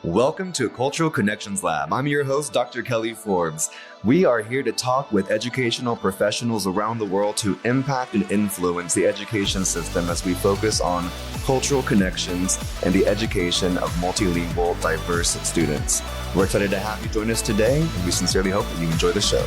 Welcome to Cultural Connections Lab. I'm your host, Dr. Kelly Forbes. We are here to talk with educational professionals around the world to impact and influence the education system as we focus on cultural connections and the education of multilingual, diverse students. We're excited to have you join us today, and we sincerely hope that you enjoy the show.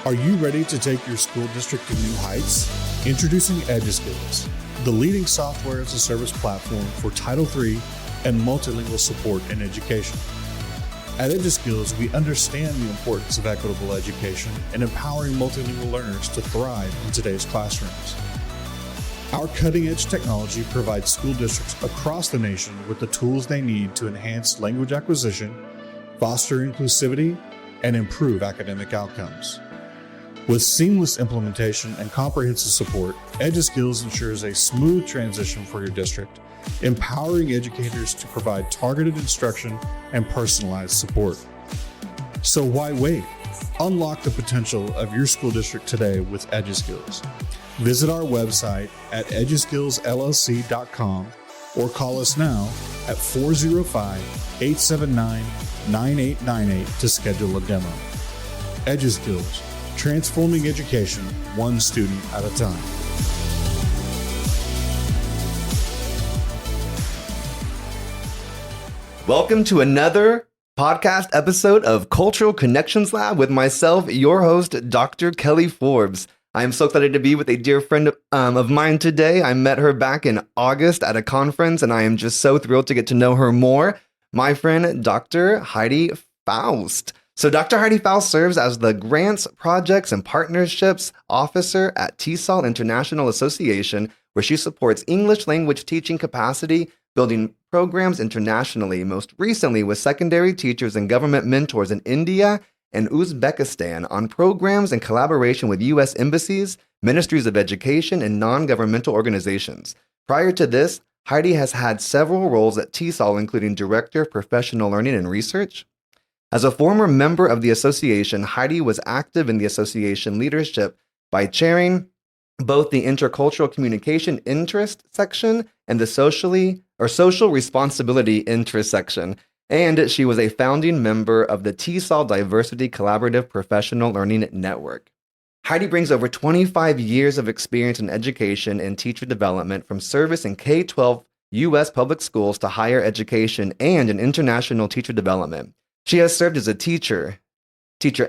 Are you ready to take your school district to new heights? Introducing EduSkills, the leading software as a service platform for Title III and multilingual support in education. At EduSkills, we understand the importance of equitable education and empowering multilingual learners to thrive in today's classrooms. Our cutting-edge technology provides school districts across the nation with the tools they need to enhance language acquisition, foster inclusivity, and improve academic outcomes. With seamless implementation and comprehensive support, EduSkills ensures a smooth transition for your district, empowering educators to provide targeted instruction and personalized support. So why wait? Unlock the potential of your school district today with EduSkills. Visit our website at eduskillsllc.com or call us now at 405-879-9898 to schedule a demo. EduSkills, transforming education one student at a time. Welcome to another podcast episode of Cultural Connections Lab with myself, your host, Dr. Kelly Forbes. I am so excited to be with a dear friend of mine today. I met her back in August at a conference, and I am just so thrilled to get to know her more. My friend, Dr. Heidi Faust. So Dr. Heidi Faust serves as the Grants, Projects, and Partnerships Officer at TESOL International Association, where she supports English language teaching capacity, building programs internationally, most recently with secondary teachers and government mentors in India and Uzbekistan on programs in collaboration with U.S. Embassies, Ministries of Education, and Non-governmental Organizations. Prior to this, Heidi has had several roles at TESOL, including Director of Professional Learning and Research. As a former member of the association, Heidi was active in the association leadership by chairing both the Intercultural Communication Interest section and the Social Responsibility Interest section, and she was a founding member of the TESOL Diversity Collaborative Professional Learning Network. Heidi brings over 25 years of experience in education and teacher development, from service in K-12 U.S. public schools to higher education and in international teacher development. She has served as a teacher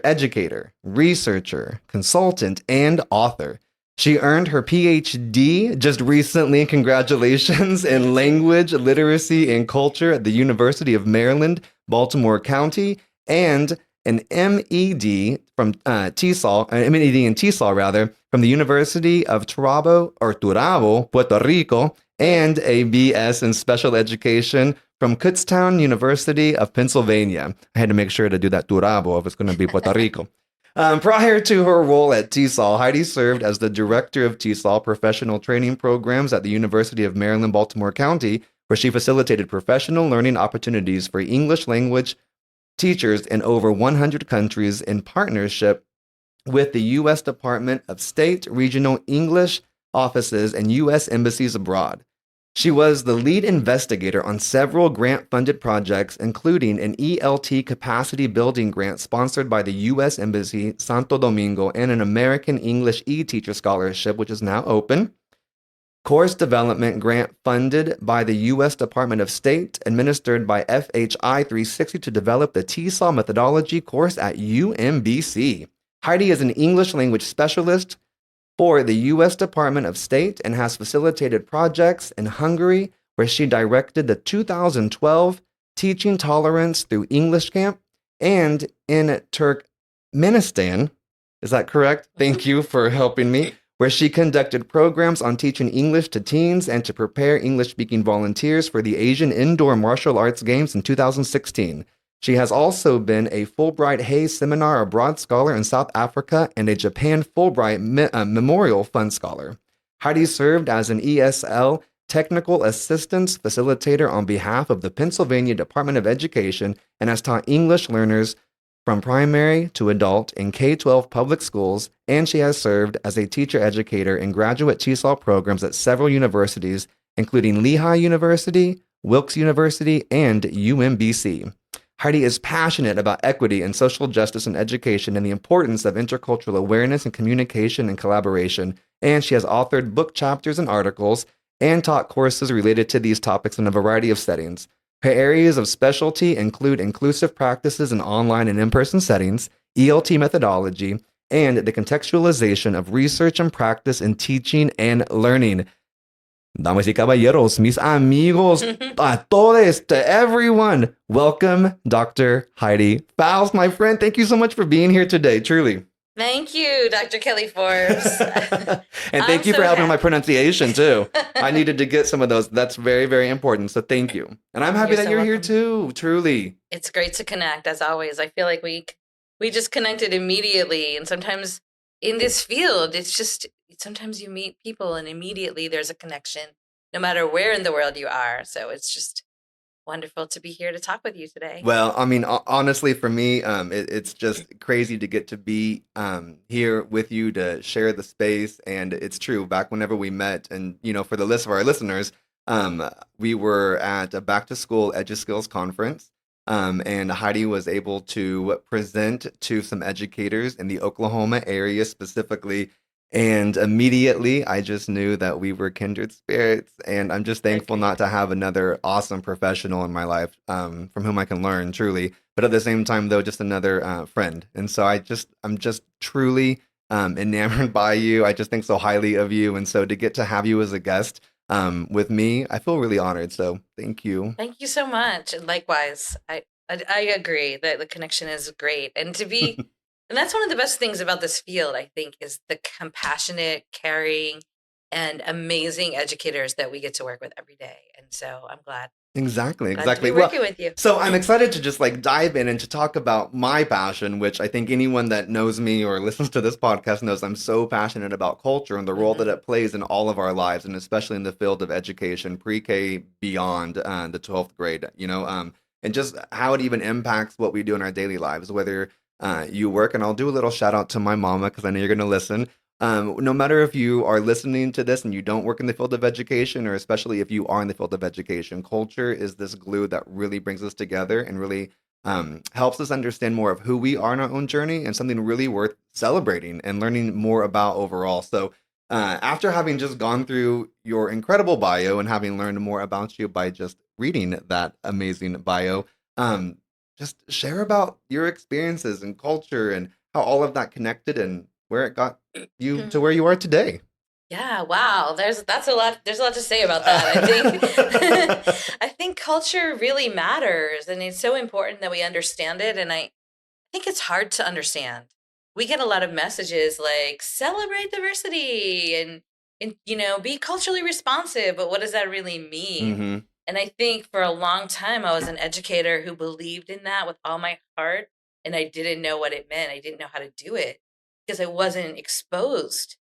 educator, researcher, consultant, and author. She earned her PhD just recently, congratulations, in language, literacy, and culture at the University of Maryland, Baltimore County, and an MED from MED in TESOL from the University of Turabo, Puerto Rico, and a BS in special education from Kutztown University of Pennsylvania. I had to make sure to do that Turabo if it's going to be Puerto Rico. Prior to her role at TESOL, Heidi served as the director of TESOL professional training programs at the University of Maryland, Baltimore County, where she facilitated professional learning opportunities for English language teachers in over 100 countries in partnership with the U.S. Department of State, regional English offices, and U.S. embassies abroad. She was the lead investigator on several grant-funded projects, including an ELT capacity building grant sponsored by the U.S. Embassy, Santo Domingo, and an American English e-teacher scholarship, which is now open. Course development grant funded by the U.S. Department of State, administered by FHI 360 to develop the TESOL methodology course at UMBC. Heidi is an English language specialist for the U.S. Department of State and has facilitated projects in Hungary, where she directed the 2012 Teaching Tolerance Through English Camp, and in Turkmenistan, is that correct? Thank you for helping me, where she conducted programs on teaching English to teens and to prepare English-speaking volunteers for the Asian Indoor Martial Arts Games in 2016. She has also been a Fulbright Hayes Seminar Abroad Scholar in South Africa and a Japan Fulbright Memorial Fund Scholar. Heidi served as an ESL technical assistance facilitator on behalf of the Pennsylvania Department of Education and has taught English learners from primary to adult in K-12 public schools, and she has served as a teacher educator in graduate TESOL programs at several universities, including Lehigh University, Wilkes University, and UMBC. Heidi is passionate about equity and social justice in education and the importance of intercultural awareness and communication and collaboration, and she has authored book chapters and articles and taught courses related to these topics in a variety of settings. Her areas of specialty include inclusive practices in online and in-person settings, ELT methodology, and the contextualization of research and practice in teaching and learning. Damas y caballeros, mis amigos, a todos, to everyone, welcome Dr. Heidi Faust, my friend. Thank you so much for being here today, truly. Thank you, Dr. Kelly Forbes. And thank you for helping my pronunciation, too. I needed to get some of those. That's very, very important. So thank you. And I'm happy that you're here, too, truly. It's great to connect, as always. I feel like we just connected immediately. And sometimes in this field, it's just, sometimes you meet people and immediately there's a connection, no matter where in the world you are. So it's just wonderful to be here to talk with you today. Well, I mean, honestly, for me, it's just crazy to get to be here with you to share the space. And it's true, back whenever we met, and, you know, for the list of our listeners, we were at a back to school EduSkills conference. And Heidi was able to present to some educators in the Oklahoma area specifically. And immediately, I just knew that we were kindred spirits. And I'm just thankful not to have another awesome professional in my life from whom I can learn, truly. But at the same time, though, just another friend. And so I'm just truly enamored by you. I just think so highly of you. And so to get to have you as a guest with me, I feel really honored. So thank you. Thank you so much. And likewise, I agree that the connection is great. And to be... And that's one of the best things about this field, I think, is the compassionate, caring, and amazing educators that we get to work with every day. And so I'm glad. Exactly. To be working with you. So I'm excited to just like dive in and to talk about my passion, which I think anyone that knows me or listens to this podcast knows I'm so passionate about culture and the role that it plays in all of our lives, and especially in the field of education, pre-K beyond the 12th grade, you know, and just how it even impacts what we do in our daily lives, whether you work, and I'll do a little shout out to my mama because I know you're going to listen. No matter if you are listening to this and you don't work in the field of education, or especially if you are in the field of education, culture is this glue that really brings us together and really helps us understand more of who we are in our own journey, and something really worth celebrating and learning more about overall. So after having just gone through your incredible bio and having learned more about you by just reading that amazing bio, just share about your experiences and culture and how all of that connected and where it got you to where you are today. Yeah, wow. There's a lot to say about that. I think I think culture really matters, and it's so important that we understand it. And I think it's hard to understand. We get a lot of messages like celebrate diversity and you know, be culturally responsive, but what does that really mean? Mm-hmm. And I think for a long time, I was an educator who believed in that with all my heart, and I didn't know what it meant. I didn't know how to do it because I wasn't exposed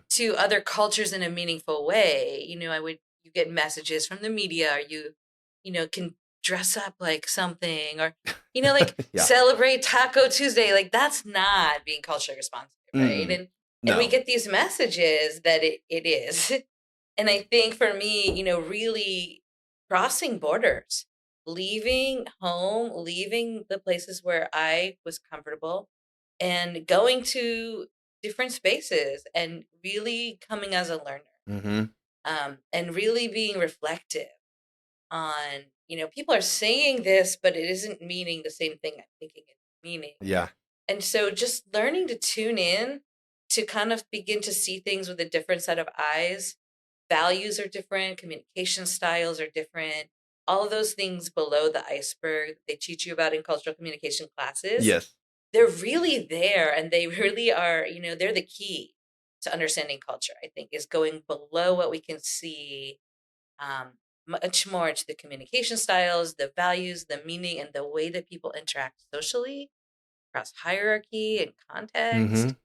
to other cultures in a meaningful way. You know, you get messages from the media, or you know, can dress up like something, or, you know, like celebrate Taco Tuesday. Like, that's not being culturally responsive, right? And we get these messages that it is. And I think for me, you know, really crossing borders, leaving home, leaving the places where I was comfortable, and going to different spaces and really coming as a learner, and really being reflective on, you know, people are saying this, but it isn't meaning the same thing I'm thinking it's meaning. Yeah. And so just learning to tune in to kind of begin to see things with a different set of eyes. Values are different, communication styles are different. All of those things below the iceberg they teach you about in cultural communication classes. Yes. They're really there, and they really are, you know, they're the key to understanding culture, I think, is going below what we can see, much more to the communication styles, the values, the meaning, and the way that people interact socially across hierarchy and context.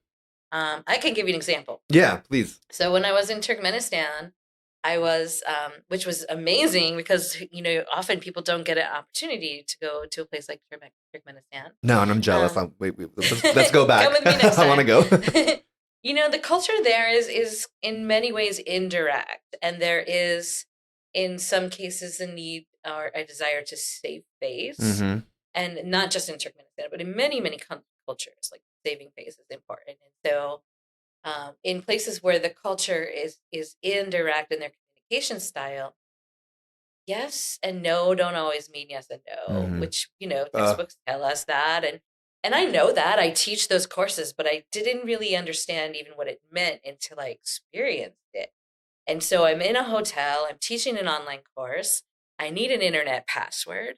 I can give you an example. Yeah, please. So when I was in Turkmenistan, I was, which was amazing because, often people don't get an opportunity to go to a place like Turkmenistan. No, and I'm jealous. Wait, let's go back. Come with me next I want to go. The culture there is in many ways indirect, and there is, in some cases, a need or a desire to save face, and not just in Turkmenistan, but in many, many cultures, like saving face is important. And so, in places where the culture is indirect in their communication style, yes and no don't always mean yes and no, which textbooks tell us that, and I know that. I teach those courses, but I didn't really understand even what it meant until I experienced it. And so I'm in a hotel, I'm teaching an online course, I need an internet password,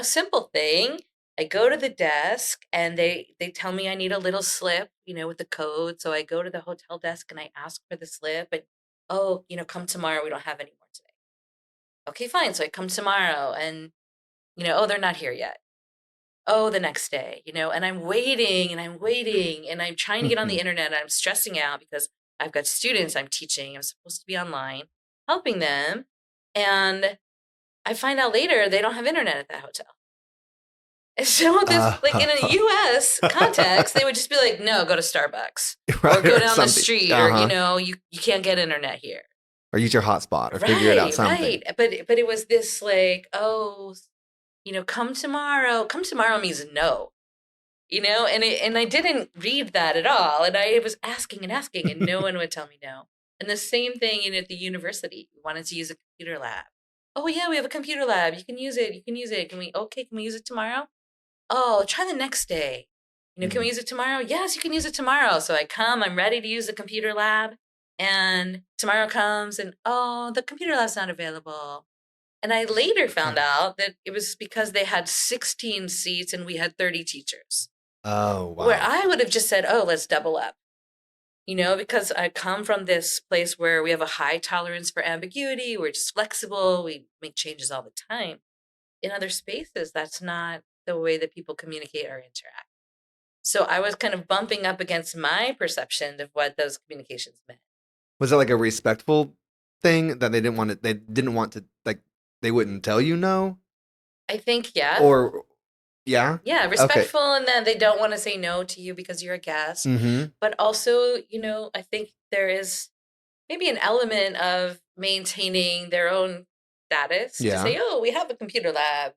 simple thing. I go to the desk and they tell me I need a little slip, with the code. So I go to the hotel desk and I ask for the slip, and oh, come tomorrow, we don't have any more today. Okay, fine. So I come tomorrow and, oh, they're not here yet. Oh, the next day, and I'm waiting and I'm waiting and I'm trying to get on the internet. And I'm stressing out because I've got students I'm teaching. I'm supposed to be online helping them. And I find out later they don't have internet at that hotel. And so this, like in a US context, they would just be like, no, go to Starbucks or go down the street or, you can't get internet here. Or use your hotspot or figure it out something. Right. But it was this like, oh, come tomorrow. Come tomorrow means no. And I didn't read that at all. And I was asking and no one would tell me no. And the same thing at the university. We wanted to use a computer lab. Oh yeah, we have a computer lab. You can use it. Can we use it tomorrow? Oh, try the next day. Can we use it tomorrow? Yes, you can use it tomorrow. So I come, I'm ready to use the computer lab. And tomorrow comes and, oh, the computer lab's not available. And I later found out that it was because they had 16 seats and we had 30 teachers. Oh, wow. Where I would have just said, oh, let's double up. Because I come from this place where we have a high tolerance for ambiguity. We're just flexible. We make changes all the time. In other spaces, that's not the way that people communicate or interact. So I was kind of bumping up against my perception of what those communications meant. Was it like a respectful thing that they didn't want to, like, they wouldn't tell you no? I think, yeah. Or, yeah? Yeah, respectful, okay. And then they don't want to say no to you because you're a guest. But also, I think there is maybe an element of maintaining their own status to say, oh, we have a computer lab,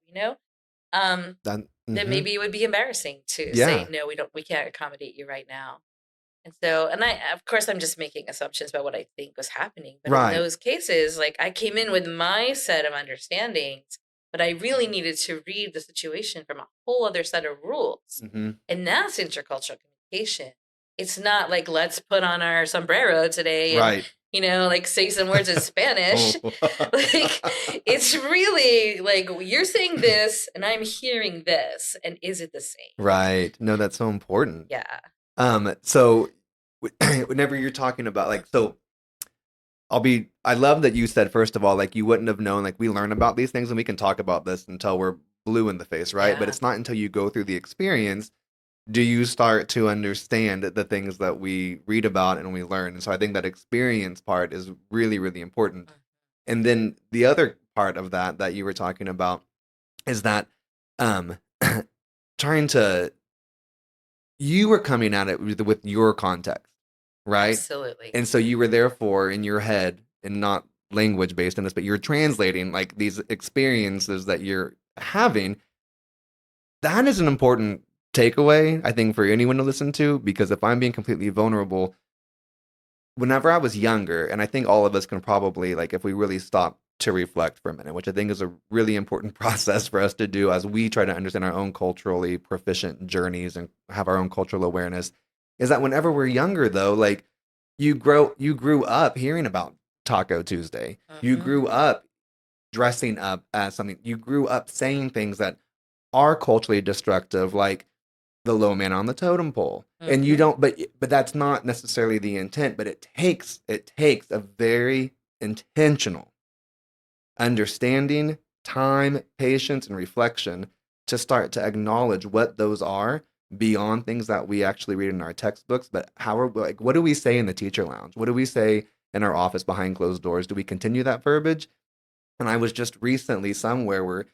that maybe it would be embarrassing to say, no, we can't accommodate you right now. And so, of course, I'm just making assumptions about what I think was happening. But in those cases, like I came in with my set of understandings, but I really needed to read the situation from a whole other set of rules. And that's intercultural communication. It's not like, let's put on our sombrero today and, like say some words in Spanish. Like, it's really like, you're saying this and I'm hearing this. And is it the same? Right. No, that's so important. Yeah. So whenever you're talking about like, so I love that you said, first of all, like you wouldn't have known, like we learn about these things and we can talk about this until we're blue in the face, right? Yeah. But it's not until you go through the experience do you start to understand the things that we read about and we learn. And so I think that experience part is really, really important. And then the other part of that you were talking about is that you were coming at it with your context, right? Absolutely. And so you were therefore in your head, and not language based on this, but you're translating like these experiences that you're having. That is an important takeaway, I think, for anyone to listen to, because if I'm being completely vulnerable, whenever I was younger, and I think all of us can probably, like, if we really stop to reflect for a minute, which I think is a really important process for us to do as we try to understand our own culturally proficient journeys and have our own cultural awareness, is that whenever we're younger, though, like you grew up hearing about Taco Tuesday. You grew up dressing up as something. You grew up saying things that are culturally destructive, like the low man on the totem pole. And you don't, but that's not necessarily the intent, but it takes a very intentional understanding, time, patience, and reflection to start to acknowledge what those are beyond things that we actually read in our textbooks. But what do we say in the teacher lounge? What do we say in our office behind closed doors? Do we continue that verbiage? And I was just recently somewhere where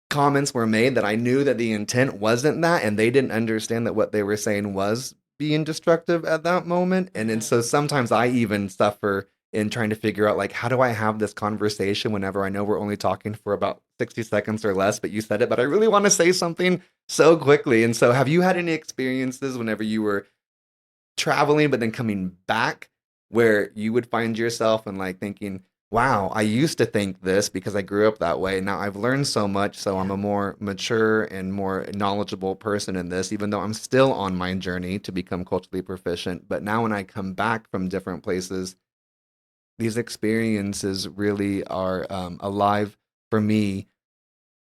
comments were made that I knew that the intent wasn't that, and they didn't understand that what they were saying was being destructive at that moment. And so sometimes I even suffer in trying to figure out, like, how do I have this conversation whenever I know we're only talking for about 60 seconds or less, but you said it, but I really want to say something so quickly. And so have you had any experiences whenever you were traveling, but then coming back, where you would find yourself and like thinking, wow, I used to think this because I grew up that way. Now I've learned so much, so I'm a more mature and more knowledgeable person in this, even though I'm still on my journey to become culturally proficient. But now when I come back from different places, these experiences really are alive for me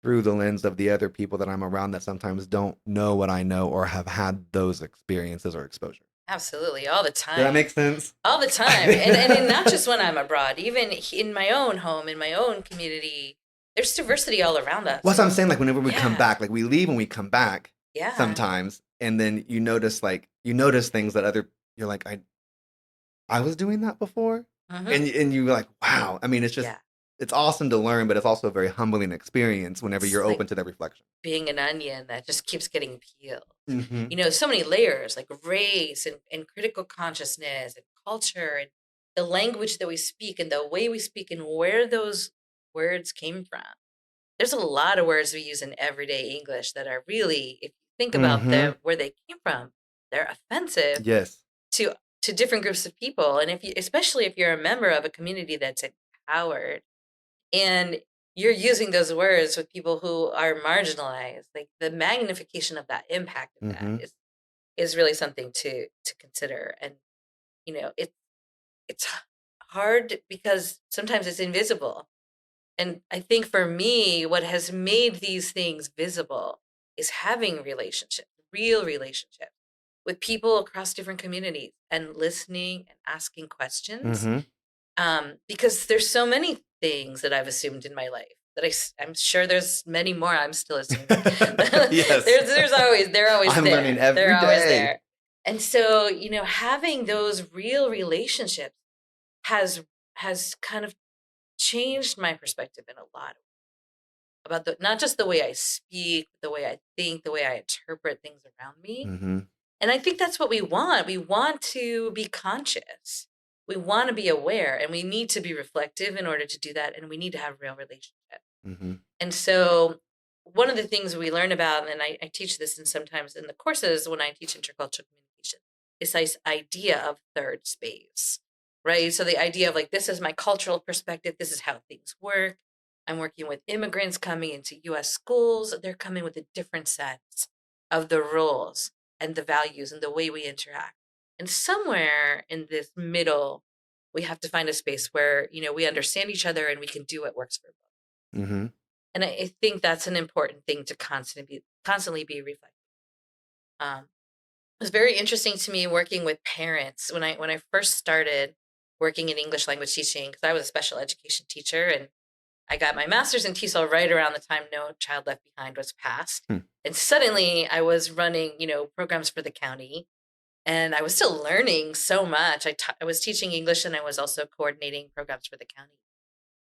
through the lens of the other people that I'm around that sometimes don't know what I know or have had those experiences or exposure. Absolutely, all the time. Does that make sense? All the time. And not just when I'm abroad, even in my own home, in my own community, there's diversity all around us. What's I'm saying, like whenever we come back, like we leave and we come back sometimes, and then you notice things that you're like, I was doing that before. And you're like, wow. I mean, it's just, it's awesome to learn, but it's also a very humbling experience whenever you're open to that reflection. Being an onion that just keeps getting peeled. You know, so many layers, like race and critical consciousness and culture and the language that we speak and the way we speak and where those words came from. There's a lot of words we use in everyday English that are really, if you think about them, where they came from, they're offensive to different groups of people. And especially if you're a member of a community that's empowered and you're using those words with people who are marginalized, like the magnification of that impact of that is really something to consider. And, you know, it's hard because sometimes it's invisible. And I think for me, what has made these things visible is having relationships, real relationships with people across different communities and listening and asking questions. Because there's so many things that I've assumed in my life that I'm sure there's many more I'm still assuming. Yes. They're always I'm there. learning every they're always day. there. And so, you know, having those real relationships has kind of changed my perspective in a lot about not just the way I speak, the way I think, the way I interpret things around me. And I think that's what we want. We want to be conscious. We want to be aware, and we need to be reflective in order to do that. And we need to have real relationships. And so one of the things we learn about, and I teach this sometimes in the courses when I teach intercultural communication, is this idea of third space, right? So the idea of like, this is my cultural perspective. This is how things work. I'm working with immigrants coming into U.S. schools. They're coming with a different sense of the rules and the values and the way we interact. And somewhere in this middle, we have to find a space where, you know, we understand each other and we can do what works for both. And I think that's an important thing to constantly be reflecting. It was very interesting to me working with parents when I first started working in English language teaching, because I was a special education teacher, and I got my master's in TESOL right around the time No Child Left Behind was passed. And suddenly I was running, you know, programs for the county, and I was still learning so much. I was teaching English, and I was also coordinating programs for the county.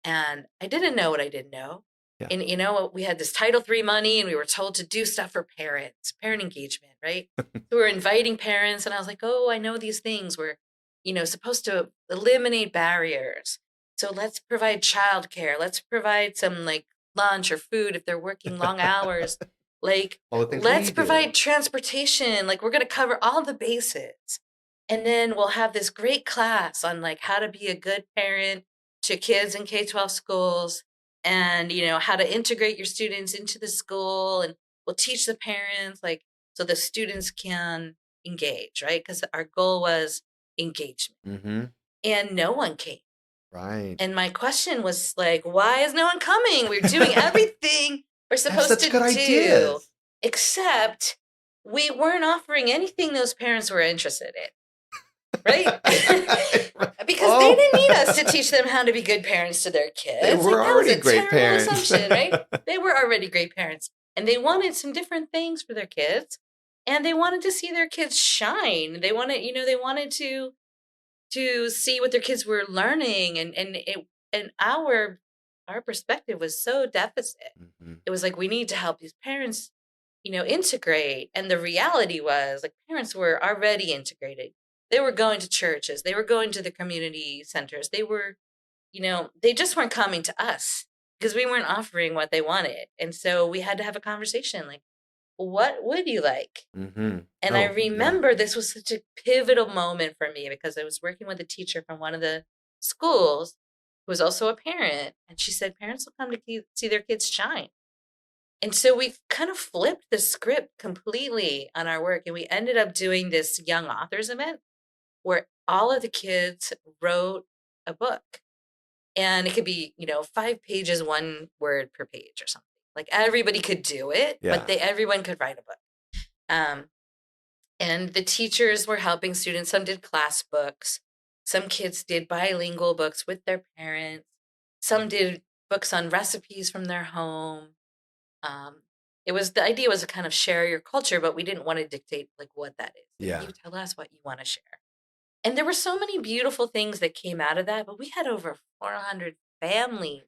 And I didn't know what I didn't know. And, you know, we had this Title III money, and we were told to do stuff for parents, parent engagement, right? So we were inviting parents, and I was like, oh, I know these things. We're, you know, supposed to eliminate barriers. So let's provide childcare. Let's provide some like lunch or food if they're working long hours. Like, let's provide transportation. Like, we're going to cover all the bases. And then we'll have this great class on like how to be a good parent to kids in K-12 schools, and, you know, how to integrate your students into the school. And we'll teach the parents, like, so the students can engage, right? Because our goal was engagement. And no one came. Right. And my question was like, why is no one coming? We're doing everything we're supposed to do. Ideas. Except we weren't offering anything those parents were interested in. Right? Because they didn't need us to teach them how to be good parents to their kids. They were already great parents. Assumption, right? They were already great parents. And they wanted some different things for their kids. And they wanted to see their kids shine. They wanted to to see what their kids were learning, and our perspective was so deficit. Mm-hmm. It was like, we need to help these parents, integrate. And the reality was, like, parents were already integrated. They were going to churches, they were going to the community centers, they were, they just weren't coming to us because we weren't offering what they wanted. And so we had to have a conversation like, what would you like? Mm-hmm. And I remember this was such a pivotal moment for me because I was working with a teacher from one of the schools who was also a parent. And she said, parents will come to see their kids shine. And so we kind of flipped the script completely on our work. And we ended up doing this young authors event where all of the kids wrote a book. And it could be, 5 pages, 1 word per page or something. Like, everybody could do it, but everyone could write a book. And the teachers were helping students. Some did class books. Some kids did bilingual books with their parents. Some did books on recipes from their home. The idea was to kind of share your culture, but we didn't want to dictate like what that is. Like, you tell us what you want to share. And there were so many beautiful things that came out of that, but we had over 400 families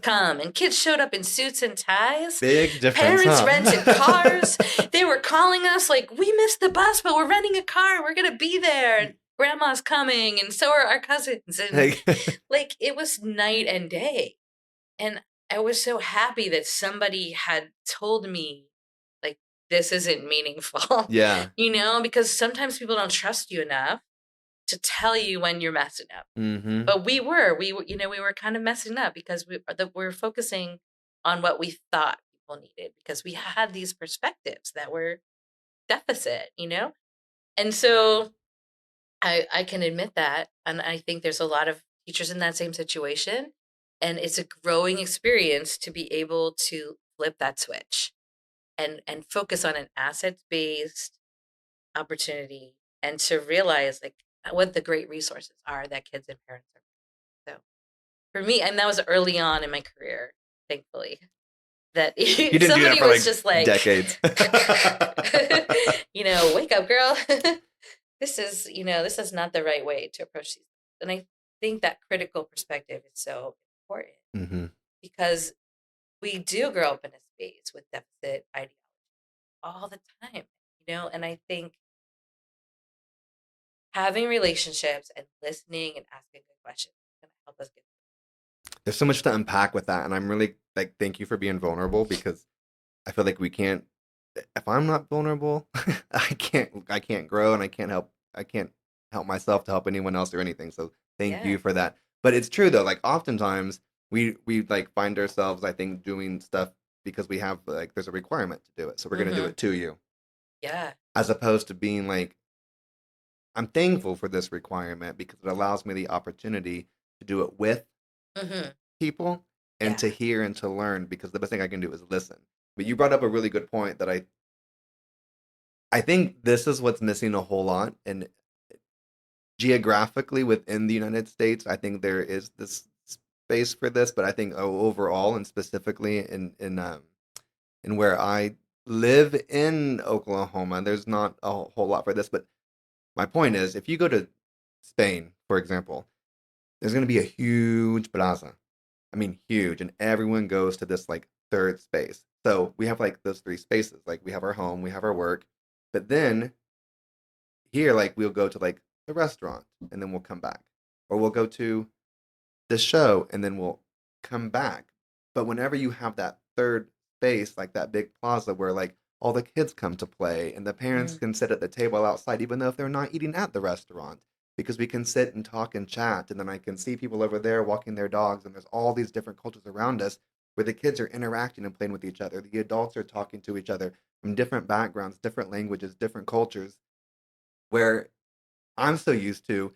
come, and kids showed up in suits and ties. Big difference. Parents rented cars. They were calling us like, we missed the bus, but we're renting a car. We're going to be there. And grandma's coming, and so are our cousins. And like, it was night and day. And I was so happy that somebody had told me, like, this isn't meaningful. Yeah. Because sometimes people don't trust you enough to tell you when you're messing up. Mm-hmm. But we were kind of messing up because we were focusing on what we thought people needed because we had these perspectives that were deficit, And so I can admit that. And I think there's a lot of teachers in that same situation. And it's a growing experience to be able to flip that switch and focus on an assets-based opportunity and to realize like what the great resources are that kids and parents are. So for me, and that was early on in my career, thankfully, that you didn't somebody do that for was just like decades. Wake up, girl. This is not the right way to approach these. And I think that critical perspective is so important mm-hmm. because we do grow up in a space with deficit ideology all the time, and I think having relationships and listening and asking good questions is going to help us get through. There's so much to unpack with that, and I'm really like, thank you for being vulnerable because I feel like we can't. If I'm not vulnerable, I can't grow, and I can't help myself to help anyone else or anything. So thank you for that. But it's true though. Like oftentimes we like find ourselves, I think, doing stuff because we have like there's a requirement to do it, so we're gonna do it to you. Yeah. As opposed to being like, I'm thankful for this requirement because it allows me the opportunity to do it with people and to hear and to learn, because the best thing I can do is listen. But you brought up a really good point that I think this is what's missing a whole lot. And geographically within the United States, I think there is this space for this, but I think overall and specifically in where I live in Oklahoma, there's not a whole lot for this. But my point is, if you go to Spain, for example, there's going to be a huge plaza. I mean, huge. And everyone goes to this like third space. So we have like those 3 spaces. Like we have our home, we have our work. But then here, like we'll go to like the restaurant and then we'll come back. Or we'll go to the show and then we'll come back. But whenever you have that third space, like that big plaza where like all the kids come to play and the parents can sit at the table outside, even though if they're not eating at the restaurant, because we can sit and talk and chat. And then I can see people over there walking their dogs. And there's all these different cultures around us where the kids are interacting and playing with each other. The adults are talking to each other from different backgrounds, different languages, different cultures, where I'm so used to,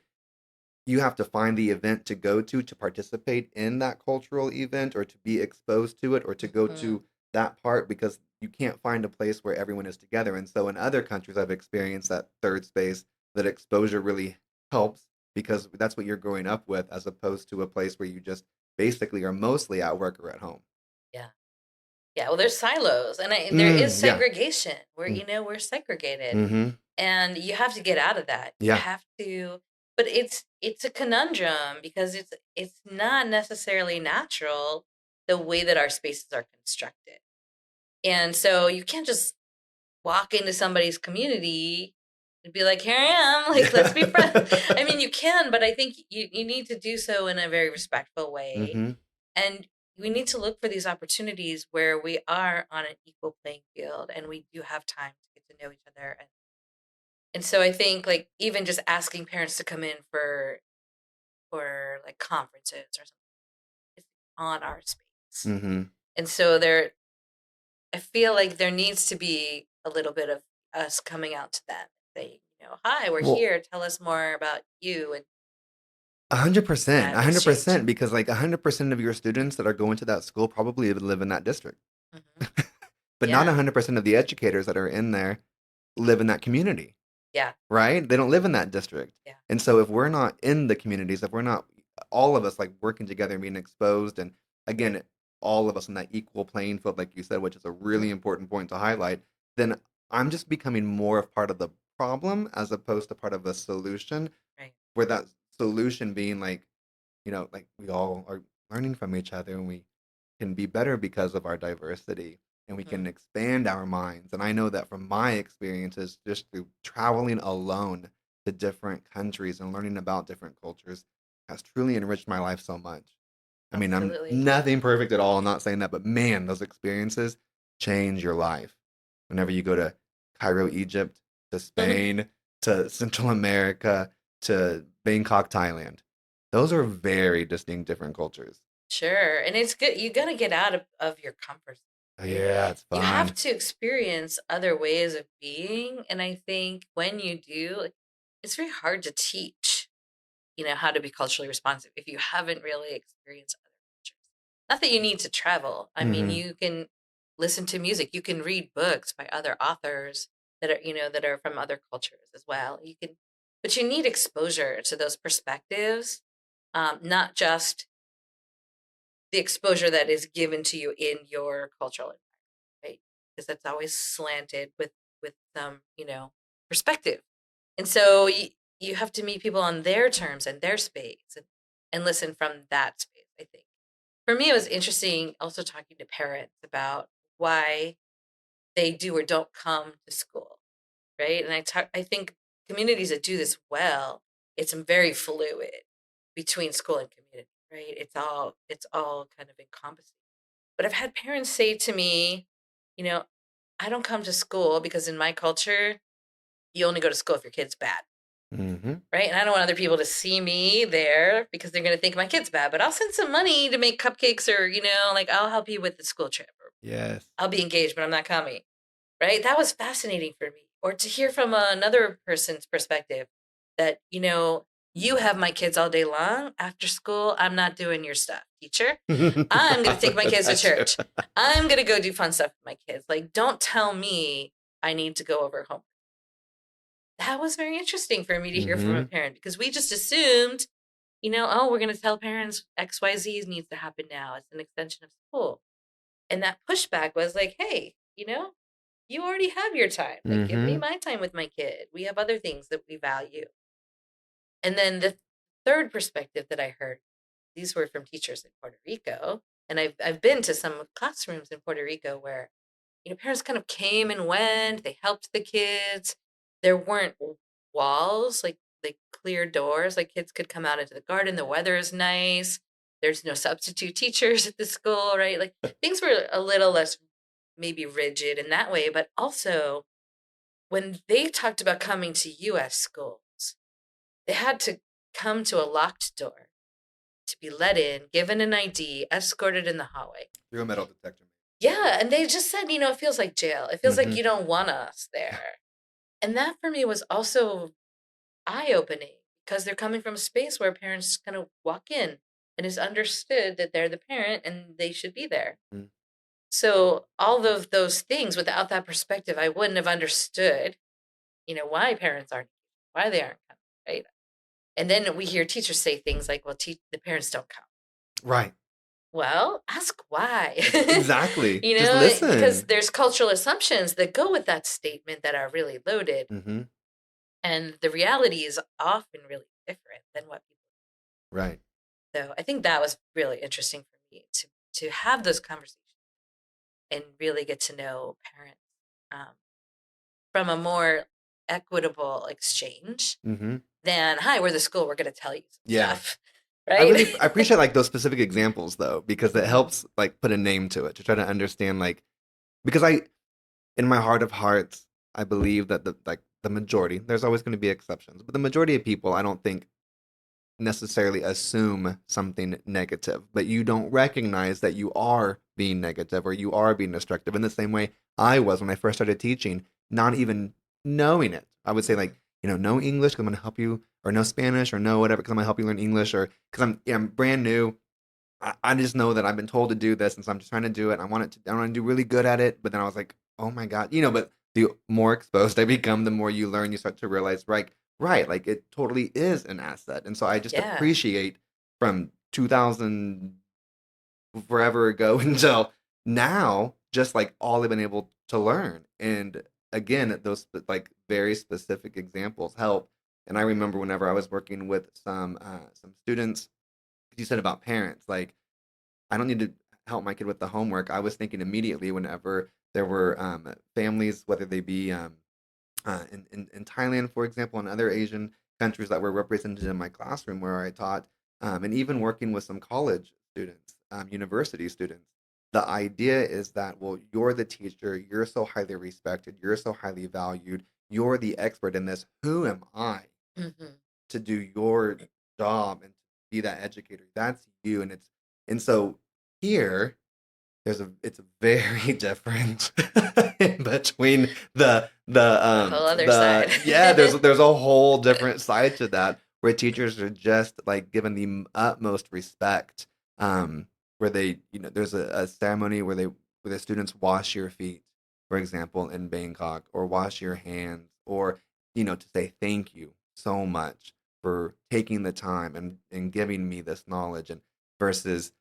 you have to find the event to go to participate in that cultural event or to be exposed to it or to go to that part, because you can't find a place where everyone is together. And so in other countries, I've experienced that third space, that exposure really helps because that's what you're growing up with, as opposed to a place where you just basically are mostly at work or at home. Yeah. Yeah. Well, there's silos and there is segregation where, we're segregated and you have to get out of that. You have to but it's a conundrum because it's not necessarily natural the way that our spaces are constructed. And so you can't just walk into somebody's community and be like, here I am, like, let's be friends. I mean, you can, but I think you need to do so in a very respectful way. Mm-hmm. And we need to look for these opportunities where we are on an equal playing field and we do have time to get to know each other. And so I think like even just asking parents to come in for like conferences or something is on our space. Mm-hmm. And so I feel like there needs to be a little bit of us coming out to them, saying, hi, we're Well, here. Tell us more about you and 100%, that exchange. 100%, because like 100% of your students that are going to that school probably live in that district. Mm-hmm. But not 100% of the educators that are in there live in that community. Yeah. Right? They don't live in that district. Yeah. And so if we're not in the communities, if we're not all of us like working together and being exposed, and again, all of us on that equal playing field, like you said, which is a really important point to highlight, then I'm just becoming more of part of the problem as opposed to part of a solution. Right. Where that solution being like, like we all are learning from each other and we can be better because of our diversity and we can expand our minds. And I know that from my experiences, just through traveling alone to different countries and learning about different cultures has truly enriched my life so much. I mean, I'm Absolutely. nothing perfect at all. I'm not saying that, but man, those experiences change your life. Whenever you go to Cairo, Egypt, to Spain, to Central America, to Bangkok, Thailand, those are very distinct different cultures. Sure. And it's good. You got to get out of your comfort zone. Yeah, it's fun. You have to experience other ways of being. And I think when you do, it's very hard to teach, how to be culturally responsive if you haven't really experienced other cultures. Not that you need to travel. I mean, you can listen to music. You can read books by other authors that are from other cultures as well. But you need exposure to those perspectives, not just the exposure that is given to you in your cultural environment, right? Because that's always slanted with some, perspective. And so you have to meet people on their terms and their space and listen from that space, I think. For me, it was interesting also talking to parents about why they do or don't come to school, right? And I think communities that do this well, it's very fluid between school and community, right? It's all kind of encompassing. But I've had parents say to me, I don't come to school because in my culture, you only go to school if your kid's bad. Right? And I don't want other people to see me there because they're going to think my kid's bad, but I'll send some money to make cupcakes or, like I'll help you with the school trip. Or yes. I'll be engaged, but I'm not coming. Right? That was fascinating for me. Or to hear from another person's perspective that, you have my kids all day long after school. I'm not doing your stuff, teacher. I'm going to take my kids to church. I'm going to go do fun stuff with my kids. Like, don't tell me I need to go over homework. That was very interesting for me to hear from a parent because we just assumed, we're going to tell parents XYZ needs to happen now. It's an extension of school. And that pushback was like, hey, you already have your time. Like, give me my time with my kid. We have other things that we value. And then the third perspective that I heard, these were from teachers in Puerto Rico. And I've been to some classrooms in Puerto Rico where, parents kind of came and went. They helped the kids. There weren't walls, like clear doors, like kids could come out into the garden. The weather is nice. There's no substitute teachers at the school, right? Like things were a little less maybe rigid in that way. But also when they talked about coming to U.S. schools, they had to come to a locked door to be let in, given an ID, escorted in the hallway. Through a metal detector. Yeah, and they just said, it feels like jail. It feels like you don't want us there. And that for me was also eye-opening because they're coming from a space where parents kind of walk in and it's understood that they're the parent and they should be there. So all of those things, without that perspective, I wouldn't have understood, why parents why they aren't coming, right? And then we hear teachers say things like, well, the parents don't come. Right. Well, ask why. Exactly. Just listen. Because there's cultural assumptions that go with that statement that are really loaded. And the reality is often really different than what people. Right. So I think that was really interesting for me to have those conversations and really get to know parents um, from a more equitable exchange Mm-hmm. than, hi, we're the school, we're going to tell you some Yeah. stuff. Right? I appreciate like those specific examples though, because it Mhm. helps like put a name to it to try to understand like, because in my heart of hearts, I believe that the majority, there's always going to be exceptions, but the majority of people, I don't think necessarily assume something negative, but you don't recognize that you are being negative or you are being destructive in the same way I was when I first started teaching, not even knowing it. I would say like, know English because I'm going to help you, or know Spanish or know whatever because I'm going to help you learn English, or because I'm brand new. I just know that I've been told to do this, and so I'm just trying to do it. I want to do really good at it. But then I was like, oh my God, but the more exposed I become, the more you learn. You start to realize, right, like it totally is an asset. And so I just Yeah. appreciate from 2000 forever ago until now, just like all I've been able to learn. And again, those like very specific examples help. And I remember whenever I was working with some students, you said about parents, like I don't need to help my kid with the homework. I was thinking immediately whenever there were families, whether they be in Thailand, for example, and other Asian countries that were represented in my classroom where I taught, and even working with some college students, university students. The idea is that, well, you're the teacher, you're so highly respected, you're so highly valued, you're the expert in this. Who am I Hmm. to do your job and to be that educator? That's you. And so here it's very different in between The whole other side. yeah, there's a whole different side to that where teachers are just like given the utmost respect, where they, there's a ceremony where the students wash your feet, for example, in Bangkok, or wash your hands, or to say thank you so much for taking the time and giving me this knowledge, and versus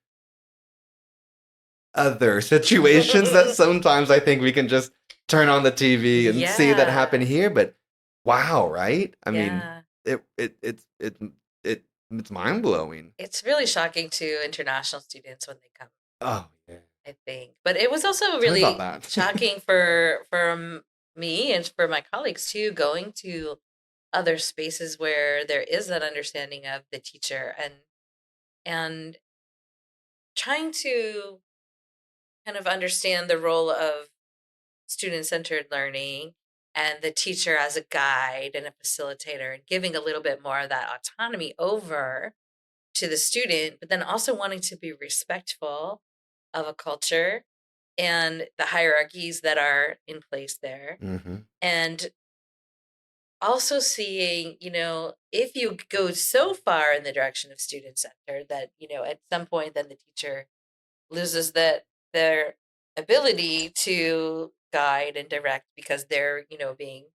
other situations that sometimes I think we can just turn on the TV and see that happen Yeah. here. But wow, right? I mean, Yeah. it's mind blowing. It's really shocking to international students when they come, Oh yeah, I think. But it was also tell me about really that. shocking for me and for my colleagues too, going to other spaces where there is that understanding of the teacher and trying to kind of understand the role of student-centered learning and the teacher as a guide and a facilitator, and giving a little bit more of that autonomy over to the student, but then also wanting to be respectful of a culture and the hierarchies that are in place there. Hmm. And also seeing, if you go so far in the direction of student centered that, at some point then the teacher loses their ability to guide and direct because they're, being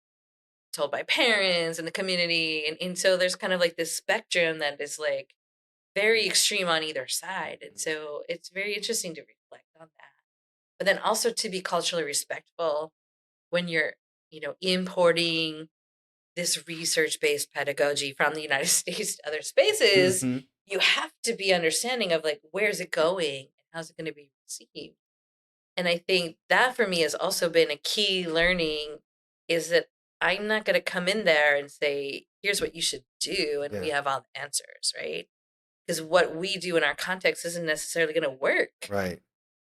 told by parents and the community. And so there's kind of like this spectrum that is like very extreme on either side. And so it's very interesting to reflect on that. But then also to be culturally respectful when you're, importing this research-based pedagogy from the United States to other spaces, Hmm. you have to be understanding of like, where's it going and how's it going to be received? And I think that for me has also been a key learning, is that I'm not going to come in there and say, here's what you should do. And we Yeah. have all the answers, right? Because what we do in our context isn't necessarily going to work. Right.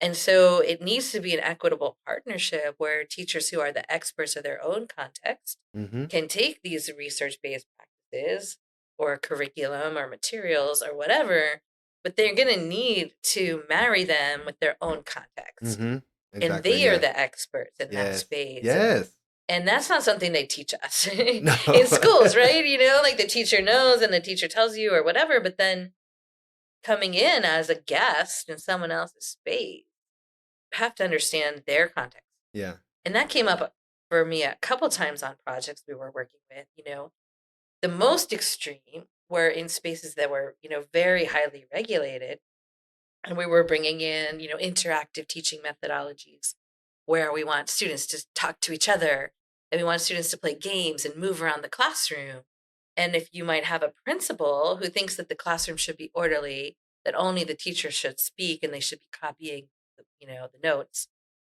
And so it needs to be an equitable partnership where teachers who are the experts of their own context Hmm. can take these research-based practices or curriculum or materials or whatever, but they're going to need to marry them with their own context. Hmm. And Exactly. they are Yeah. the experts in that Yes. space. Yes. And that's not something they teach us No. in schools, right? Like the teacher knows and the teacher tells you or whatever, but then coming in as a guest in someone else's space, you have to understand their context. Yeah. And that came up for me a couple times on projects we were working with. The most extreme were in spaces that were, very highly regulated. And we were bringing in, interactive teaching methodologies where we want students to talk to each other and we want students to play games and move around the classroom. And if you might have a principal who thinks that the classroom should be orderly, that only the teacher should speak and they should be copying, the notes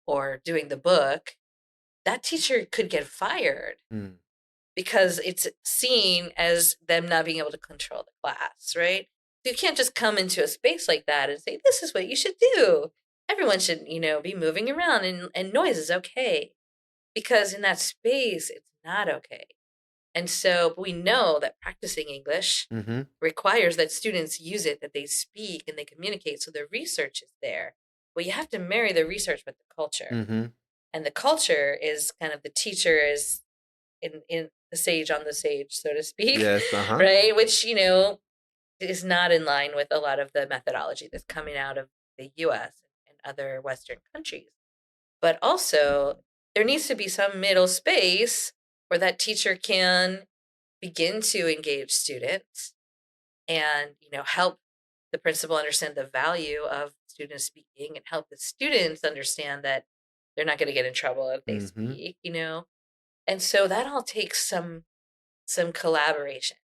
or doing the book, that teacher could get fired Mm. because it's seen as them not being able to control the class, right? So you can't just come into a space like that and say, this is what you should do. Everyone should, be moving around and noise is okay. Because in that space, it's not okay. And so we know that practicing English Mm-hmm. requires that students use it, that they speak and they communicate. So the research is there. Well, you have to marry the research with the culture. Mm-hmm. And the culture is kind of the teacher is in the sage on the sage, so to speak. Yes. Uh-huh. Right? Which, is not in line with a lot of the methodology that's coming out of the US and other Western countries. But also, there needs to be some middle space where that teacher can begin to engage students and, help the principal understand the value of students speaking and help the students understand that they're not going to get in trouble if they Mm-hmm. speak, And so that all takes some collaboration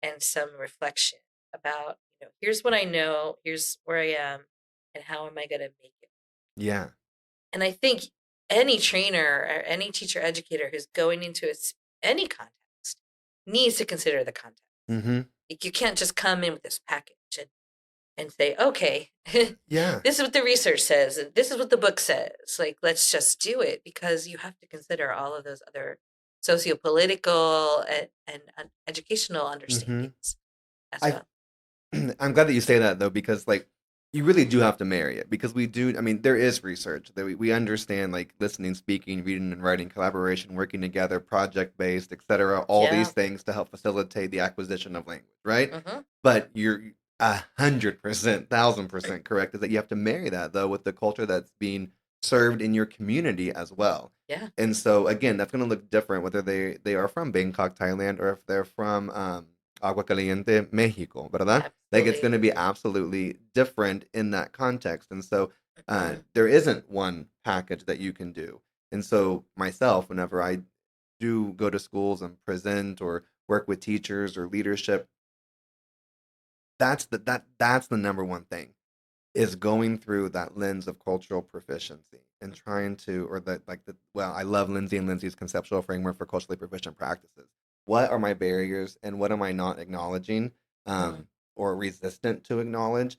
and some reflection about, here's what I know, here's where I am, and how am I going to make it. Yeah. And I think any trainer or any teacher educator who's going into any context needs to consider the context. Mm-hmm. Like, you can't just come in with this package and say, okay, Yeah. this is what the research says, and this is what the book says. Like, let's just do it, because you have to consider all of those other sociopolitical and educational understandings as I well. I'm glad that you say that though, because like you really do have to marry it, because we do. I mean, there is research that we understand, like listening, speaking, reading, and writing, collaboration, working together, project based, etc. All Yeah. these things to help facilitate the acquisition of language, right? Mm-hmm. But you're 100%, 1,000% correct. Is that you have to marry that though with the culture that's being served in your community as well. Yeah. And so again, that's going to look different whether they are from Bangkok, Thailand, or if they're from Agua Caliente, Mexico, ¿verdad? Like it's Absolutely. going to be absolutely different in that context. And so Mhm. there isn't one package that you can do. And so myself, whenever I do go to schools and present or work with teachers or leadership, that's the number one thing, is going through that lens of cultural proficiency and trying to, or well, I love Lindsay and Lindsay's conceptual framework for culturally proficient practices. What are my barriers and what am I not acknowledging Mhm. or resistant to acknowledge?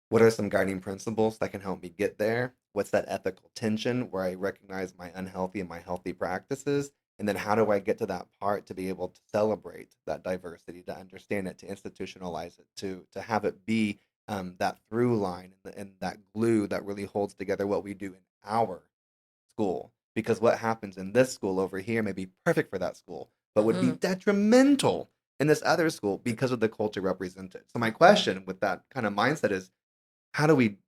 What are some guiding principles that can help me get there? What's that ethical tension where I recognize my unhealthy and my healthy practices? And then how do I get to that part to be able to celebrate that diversity, to understand it, to institutionalize it, to have it be that through line and that glue that really holds together what we do in our school? Because what happens in this school over here may be perfect for that school, but would be Mhm. detrimental in this other school because of the culture represented. So my question with that kind of mindset is, how do we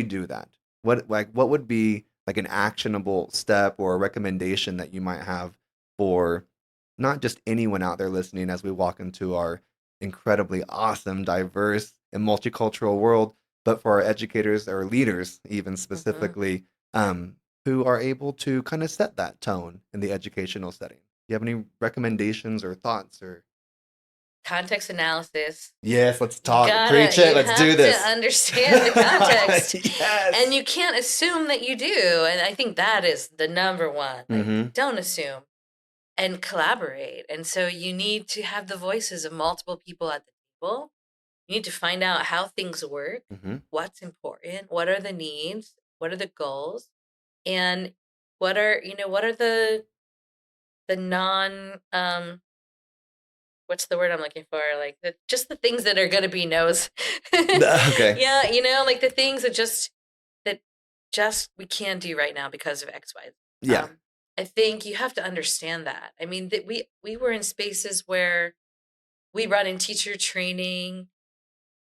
do that? What would be like an actionable step or a recommendation that you might have for not just anyone out there listening as we walk into our incredibly awesome, diverse, and multicultural world, but for our educators or leaders, even Mhm. specifically, who are able to kind of set that tone in the educational setting? Do you have any recommendations or thoughts or? Context analysis. Yes, let's You talk. Preach it. you Let's do have to this. understand the context, Yes. and you can't assume that you do. And I think that is the number one. Like, Mm-hmm. don't assume and collaborate. And so you need to have the voices of multiple people at the table. You need to find out how things work, Mm-hmm. what's important, what are the needs, what are the goals, and what are the non what's the word I'm looking for? Like just the things that are going to be no's. Okay. Yeah, like the things that just we can't do right now because of X, Y. Yeah. I think you have to understand that. I mean, that we were in spaces where we brought in teacher training.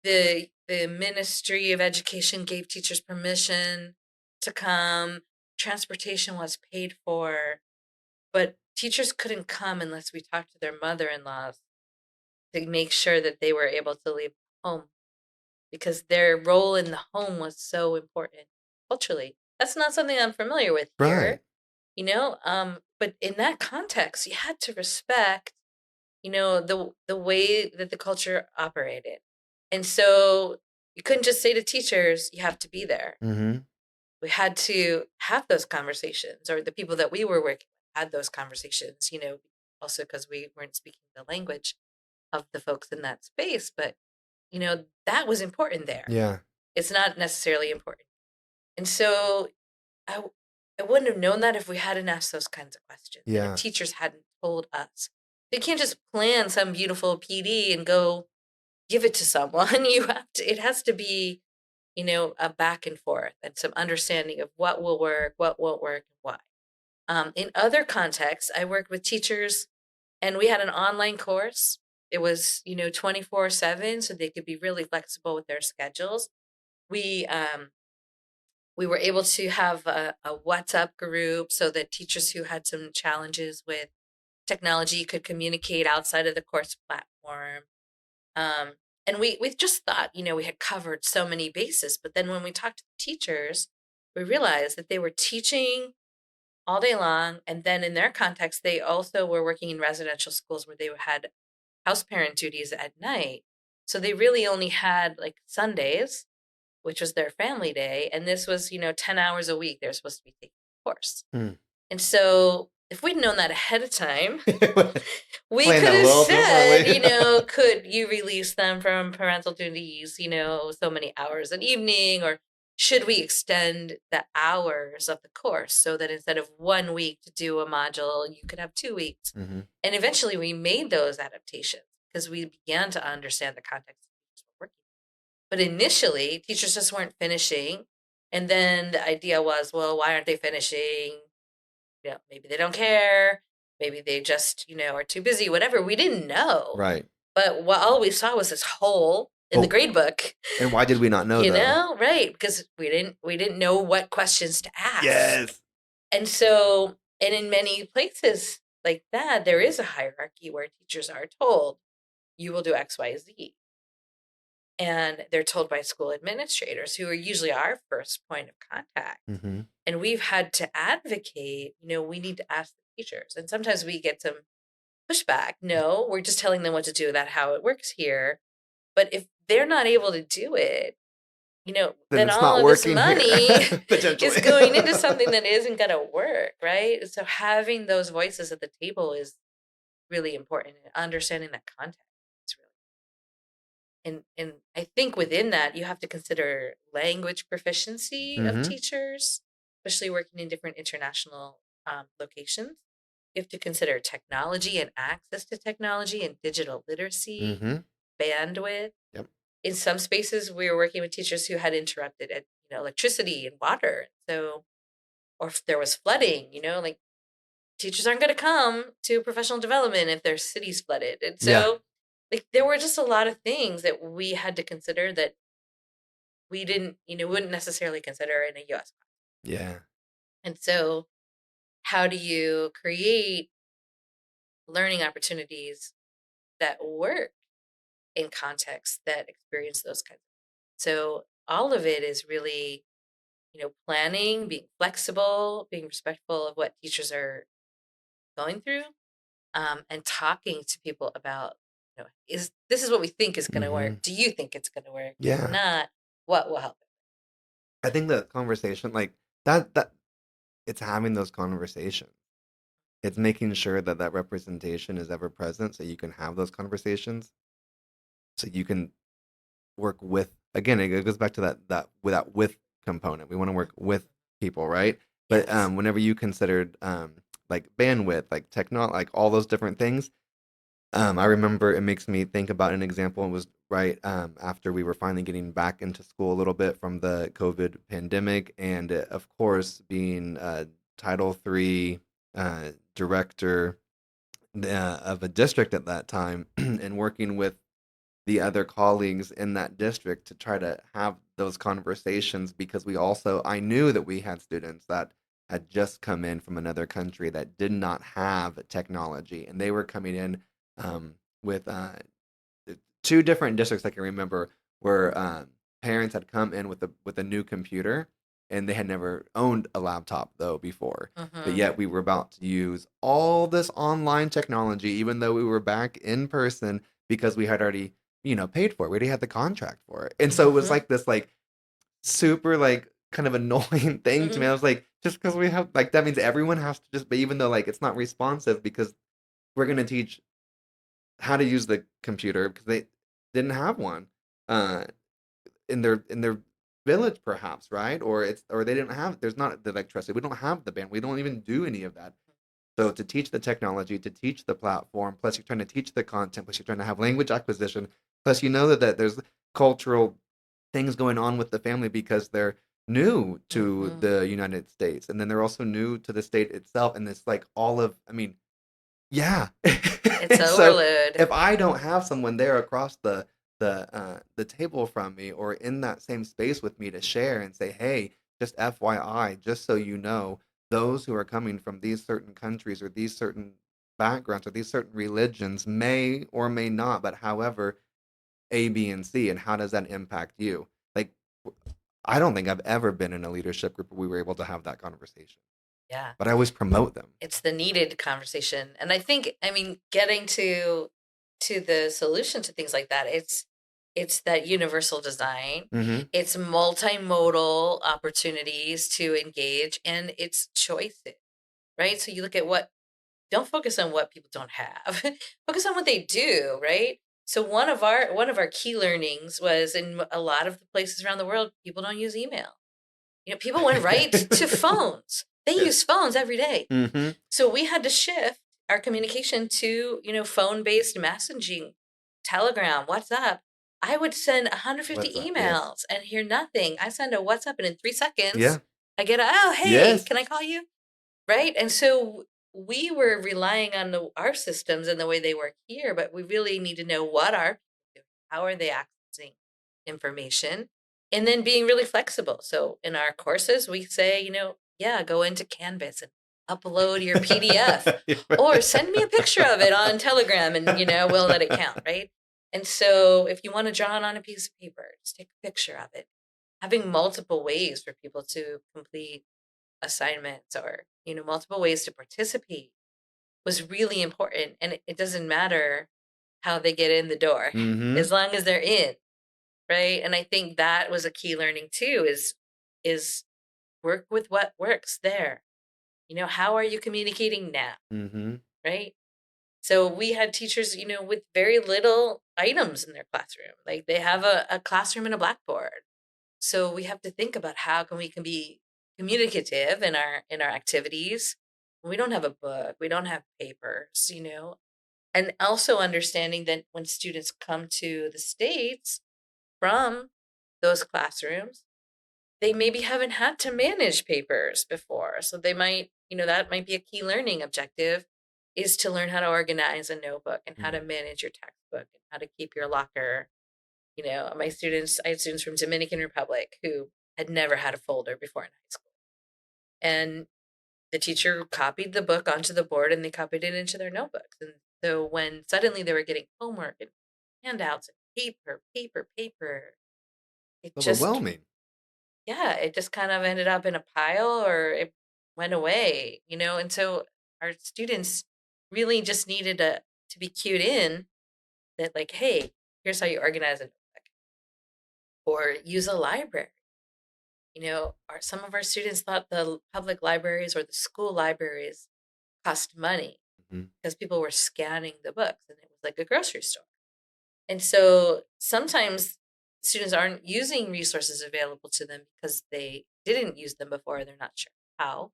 The Ministry of Education gave teachers permission to come. Transportation was paid for, but teachers couldn't come unless we talked to their mother-in-laws to make sure that they were able to leave home, because their role in the home was so important culturally. That's not something I'm familiar with Right. here, but in that context, you had to respect, the way that the culture operated. And so you couldn't just say to teachers, you have to be there. Mm-hmm. We had to have those conversations, or the people that we were working with had those conversations, also because we weren't speaking the language of the folks in that space. But, that was important there. Yeah. It's not necessarily important. And so I, I wouldn't have known that if we hadn't asked those kinds of questions. And Yeah. if teachers hadn't told us. You can't just plan some beautiful PD and go give it to someone. It has to be, a back and forth and some understanding of what will work, what won't work, and why. In other contexts, I worked with teachers and we had an online course. It was, 24/7, so they could be really flexible with their schedules. We we were able to have a WhatsApp group so that teachers who had some challenges with technology could communicate outside of the course platform. Um, and we just thought, we had covered so many bases. But then when we talked to the teachers, we realized that they were teaching all day long. And then in their context, they also were working in residential schools where they had house parent duties at night. So they really only had like Sundays, which was their family day. And this was, 10 hours a week. They're supposed to be taking a course. Mm. And so if we'd known that ahead of time, we Plan could that a have little said, differently. could you release them from parental duties, so many hours an evening, or should we extend the hours of the course so that instead of 1 week to do a module, you could have 2 weeks? Mm-hmm. And eventually we made those adaptations because we began to understand the context teachers were working. But initially, teachers just weren't finishing. And then the idea was, well, why aren't they finishing? Maybe they don't care. Maybe they just, are too busy, whatever. We didn't know. Right. But all we saw was this hole in the grade book. And why did we not know though? Right. Because we didn't know what questions to ask. Yes. And so, and in many places like that, there is a hierarchy where teachers are told, you will do X, Y, Z. And they're told by school administrators, who are usually our first point of contact. Mm-hmm. And we've had to advocate, we need to ask the teachers. And sometimes we get some pushback. No, we're just telling them what to do. That's how it works here. But if they're not able to do it, then it's all not of this working money potentially is going into something that isn't going to work, right? So having those voices at the table is really important. And understanding that context is really, and I think within that, you have to consider language proficiency of Mm-hmm. teachers, especially working in different international locations. You have to consider technology and access to technology and digital literacy, Mm-hmm. bandwidth. Yep. In some spaces, we were working with teachers who had interrupted electricity and water. So, or if there was flooding, like teachers aren't going to come to professional development if their city's flooded. And so, like, there were just a lot of things that we had to consider that we didn't, wouldn't necessarily consider in a U.S. class. Yeah. And so, how do you create learning opportunities that work in contexts that experience those kinds of things? So all of it is really, planning, being flexible, being respectful of what teachers are going through, and talking to people about, this is what we think is going to Mm-hmm. work. Do you think it's going to work? Yeah. If not, what will help? I think the conversation like that it's having those conversations. It's making sure that representation is ever present so you can have those conversations. So you can work with, again, it goes back to that with component. We want to work with people, right? But Yes. Whenever you considered like bandwidth, like like all those different things, I remember it makes me think about an example. It was right after we were finally getting back into school a little bit from the COVID pandemic, and of course, being Title III director of a district at that time, and working with the other colleagues in that district to try to have those conversations, because I knew that we had students that had just come in from another country that did not have technology, and they were coming in with two different districts I can remember, where parents had come in with a new computer, and they had never owned a laptop though before. But Mm-hmm. yet we were about to use all this online technology, even though we were back in person because we had already, paid for it. We already had the contract for it. And so it was Mm-hmm. like this like super like kind of annoying thing to me. Mm-hmm. I was like, just because we have like that means everyone has to just, but even though like it's not responsive because we're gonna teach how to use the computer because they didn't have one uh in their village perhaps, right? Or they didn't have, there's not the electricity, we don't have the band, we don't even do any of that. So to teach the technology, to teach the platform, plus you're trying to teach the content, plus you're trying to have language acquisition, plus that there's cultural things going on with the family because they're new to Mm-hmm. the United States, and then they're also new to the state itself, and it's like all of, I mean, yeah. It's So overload. if I don't have someone there across the table from me or in that same space with me to share and say, hey, just FYI, just so you know, those who are coming from these certain countries or these certain backgrounds or these certain religions may or may not, but however, A, B, and C, and how does that impact you? Like, I don't think I've ever been in a leadership group where we were able to have that conversation, Yeah. but I always promote them. It's the needed conversation. And I think, I mean, getting to the solution to things like that, it's that universal design. Mm-hmm. It's multimodal opportunities to engage, and it's choices, right? So you look at what, don't focus on what people don't have. Focus on what they do, right? So one of our key learnings was in a lot of the places around the world, people don't use email. People went right to phones. They use phones every day. Mm-hmm. So we had to shift our communication to, phone-based messaging, Telegram, WhatsApp. I would send 150 What's up? Yes. emails and hear nothing. I send a WhatsApp and in 3 seconds, Yeah. I get oh, hey, Yes. can I call you? Right? And so we were relying on our systems and the way they work here, but we really need to know what our people do. How are they accessing information? And then being really flexible. So in our courses, we say, yeah, go into Canvas and upload your PDF or send me a picture of it on Telegram and, we'll let it count, right? And so if you want to draw it on a piece of paper, just take a picture of it. Having multiple ways for people to complete assignments or, multiple ways to participate was really important. And it doesn't matter how they get in the door Mm-hmm. as long as they're in, right? And I think that was a key learning too, is work with what works there. How are you communicating now? Mm-hmm. Right? So we had teachers, with very little items in their classroom. Like they have a classroom and a blackboard. So we have to think about how can be communicative in our activities. We don't have a book, we don't have papers, and also understanding that when students come to the States from those classrooms, they maybe haven't had to manage papers before. So they might, that might be a key learning objective, is to learn how to organize a notebook and how to manage your textbook and how to keep your locker. I had students from Dominican Republic who had never had a folder before in high school. And the teacher copied the book onto the board and they copied it into their notebooks. And so when suddenly they were getting homework and handouts and paper, it just, Overwhelming. yeah, it just kind of ended up in a pile or it went away, And so our students really just needed to be cued in that, like, hey, here's how you organize a notebook or use a library. Some of our students thought the public libraries or the school libraries cost money Mm-hmm. because people were scanning the books and it was like a grocery store. And so sometimes students aren't using resources available to them because they didn't use them before, they're not sure how.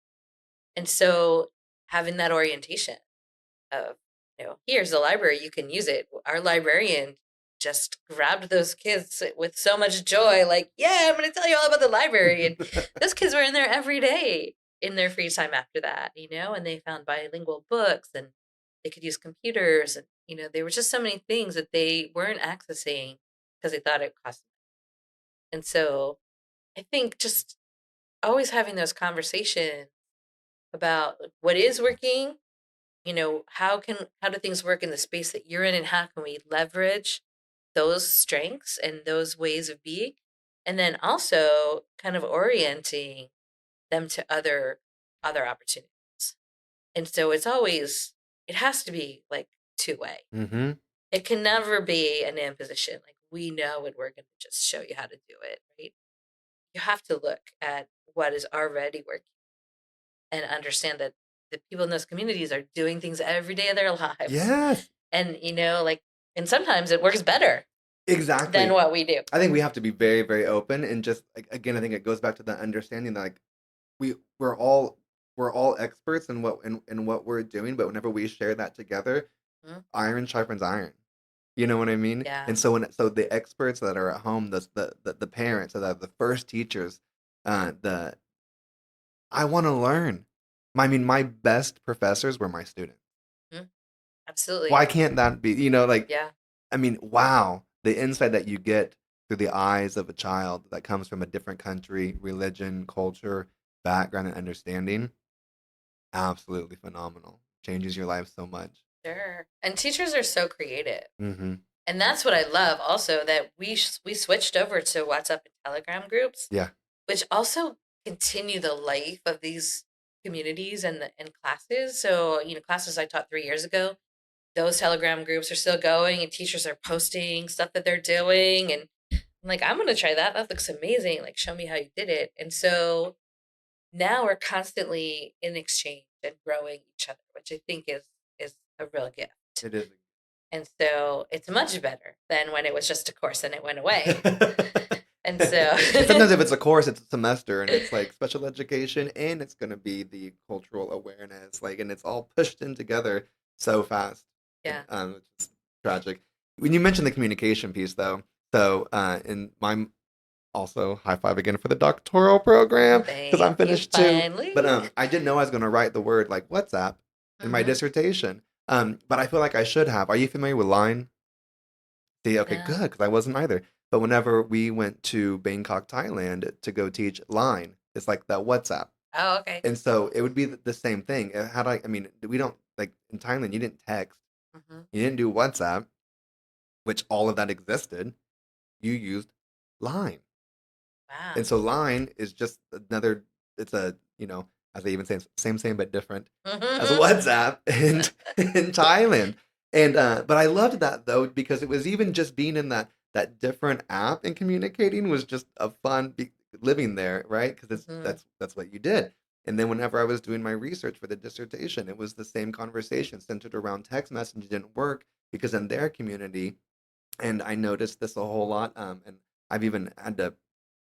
And so having that orientation of, here's the library, you can use it. Our librarian just grabbed those kids with so much joy, like, yeah, I'm going to tell you all about the library. And those kids were in there every day in their free time after that, and they found bilingual books and they could use computers. And, there were just so many things that they weren't accessing because they thought it cost. And so I think just always having those conversations about what is working, how do things work in the space that you're in and how can we leverage those strengths and those ways of being, and then also kind of orienting them to other opportunities. And so it has to be like two-way. Mm-hmm. It can never be an imposition. Like, we know and we're going to just show you how to do it, right? You have to look at what is already working and understand that the people in those communities are doing things every day of their lives. Yes. And, and sometimes it works better Exactly. than what we do. I think we have to be very, very open, and just like, again, I think it goes back to the understanding that like we're all experts in what we're doing, but whenever we share that together, Mhm. iron sharpens iron. You know what I mean? Yeah. And so the experts that are at home, the parents, that are the first teachers, the I want to learn. My best professors were my students. Mhm. Absolutely. Why can't that be? Like, Yeah. Wow, the insight that you get through the eyes of a child that comes from a different country, religion, culture, background, and understanding, absolutely phenomenal. Changes your life so much. Sure. And teachers are so creative. Mm-hmm. And that's what I love also, that we switched over to WhatsApp and Telegram groups, Yeah. which also continue the life of these communities and classes. So, classes I taught 3 years ago, those Telegram groups are still going, and teachers are posting stuff that they're doing. And I'm like, I'm going to try that. That looks amazing. Like, show me how you did it. And so now we're constantly in exchange and growing each other, which I think is a real gift. It is. And so it's much better than when it was just a course and it went away. And so And sometimes if it's a course, it's a semester, and it's like special education, and it's going to be the cultural awareness, like, and it's all pushed in together so fast. yeah. Which is tragic. When you mentioned the communication piece, though, so in my also high five again for the doctoral program, because I'm finished too. Finally. But I didn't know I was going to write the word like WhatsApp in my dissertation. But I feel like I should have. Are you familiar with Line? See, okay, No. good, because I wasn't either. But whenever we went to Bangkok, Thailand to go teach Line, it's like that WhatsApp. Oh, okay. And so it would be the same thing. We don't, like in Thailand, you didn't text, you didn't do WhatsApp, which all of that existed. You used Line. Wow. And so Line is just another, it's a, as I even say, same but different as WhatsApp in Thailand. And but I loved that though, because it was even just being in that different app and communicating was just a fun living there, right? Because that's what you did. And then whenever I was doing my research for the dissertation, it was the same conversation centered around text messaging didn't work because in their community, and I noticed this a whole lot, and I've even had to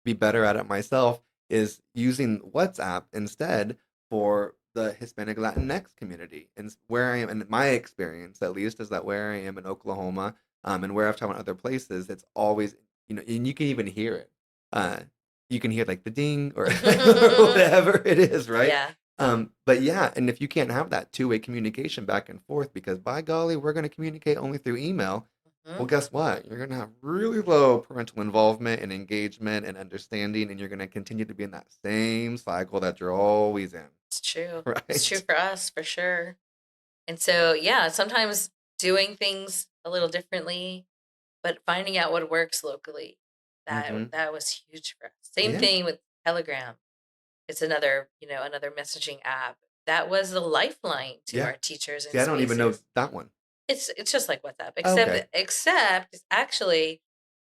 be better at it myself, is using WhatsApp instead for the Hispanic Latinx community. And where I am, and my experience at least, is that where I am in Oklahoma, and where I've taught in other places, it's always, and you can even hear it. You can hear like the ding or whatever it is, right? Yeah. But yeah, and if you can't have that two-way communication back and forth, because by golly, we're going to communicate only through email. Well, guess what? You're going to have really low parental involvement and engagement and understanding, and you're going to continue to be in that same cycle that you're always in. It's true. Right? It's true for us, for sure. And so, yeah, sometimes doing things a little differently, but finding out what works locally, that was huge for us. Same thing with Telegram. It's another messaging app. That was the lifeline to our teachers. See, I don't even know that one. It's just like WhatsApp, Okay. except actually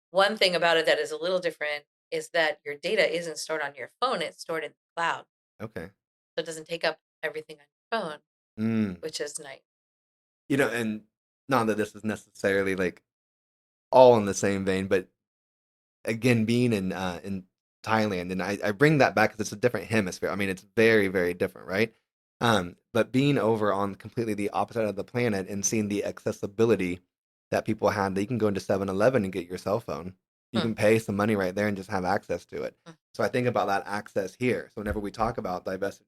one thing about it that is a little different is that your data isn't stored on your phone; it's stored in the cloud. Okay. So it doesn't take up everything on your phone, which is nice. And not that this is necessarily like all in the same vein, but again, being in Thailand, and I bring that back because it's a different hemisphere. I mean, it's very, very different, right? But being over on completely the opposite of the planet and seeing the accessibility that people had, that you can go into 7-Eleven and get your cell phone. You can pay some money right there and just have access to it. So I think about that access here. So whenever we talk about diversity,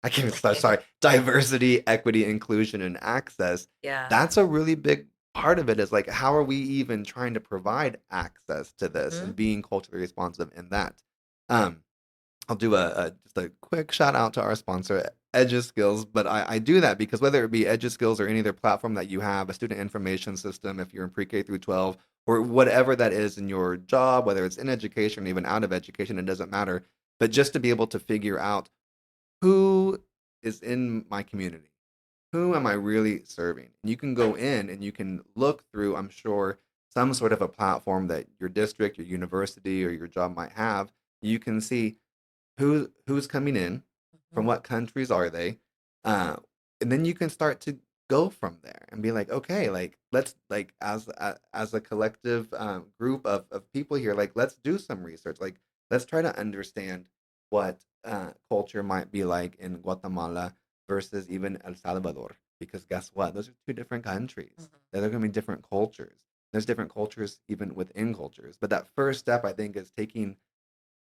I can't even, sorry, diversity, equity, inclusion, and access, that's a really big part of it, is like, how are we even trying to provide access to this and being culturally responsive in that? I'll do just a quick shout out to our sponsor, EduSkills, but I do that because whether it be EduSkills or any other platform that you have, a student information system, if you're in pre-K through 12, or whatever that is in your job, whether it's in education or even out of education, it doesn't matter. But just to be able to figure out who is in my community, who am I really serving? And you can go in and you can look through, I'm sure, some sort of a platform that your district, your university, or your job might have. You can see who's coming in, from Mhm. what countries are they, uh, and then you can start to go from there and be like, okay, like let's like as a collective group of people here, like let's do some research, like let's try to understand what culture might be like in Guatemala versus even El Salvador, because guess what? Those are two different countries. Mhm. They're going to be different cultures. There's different cultures even within cultures. But that first step, I think, is taking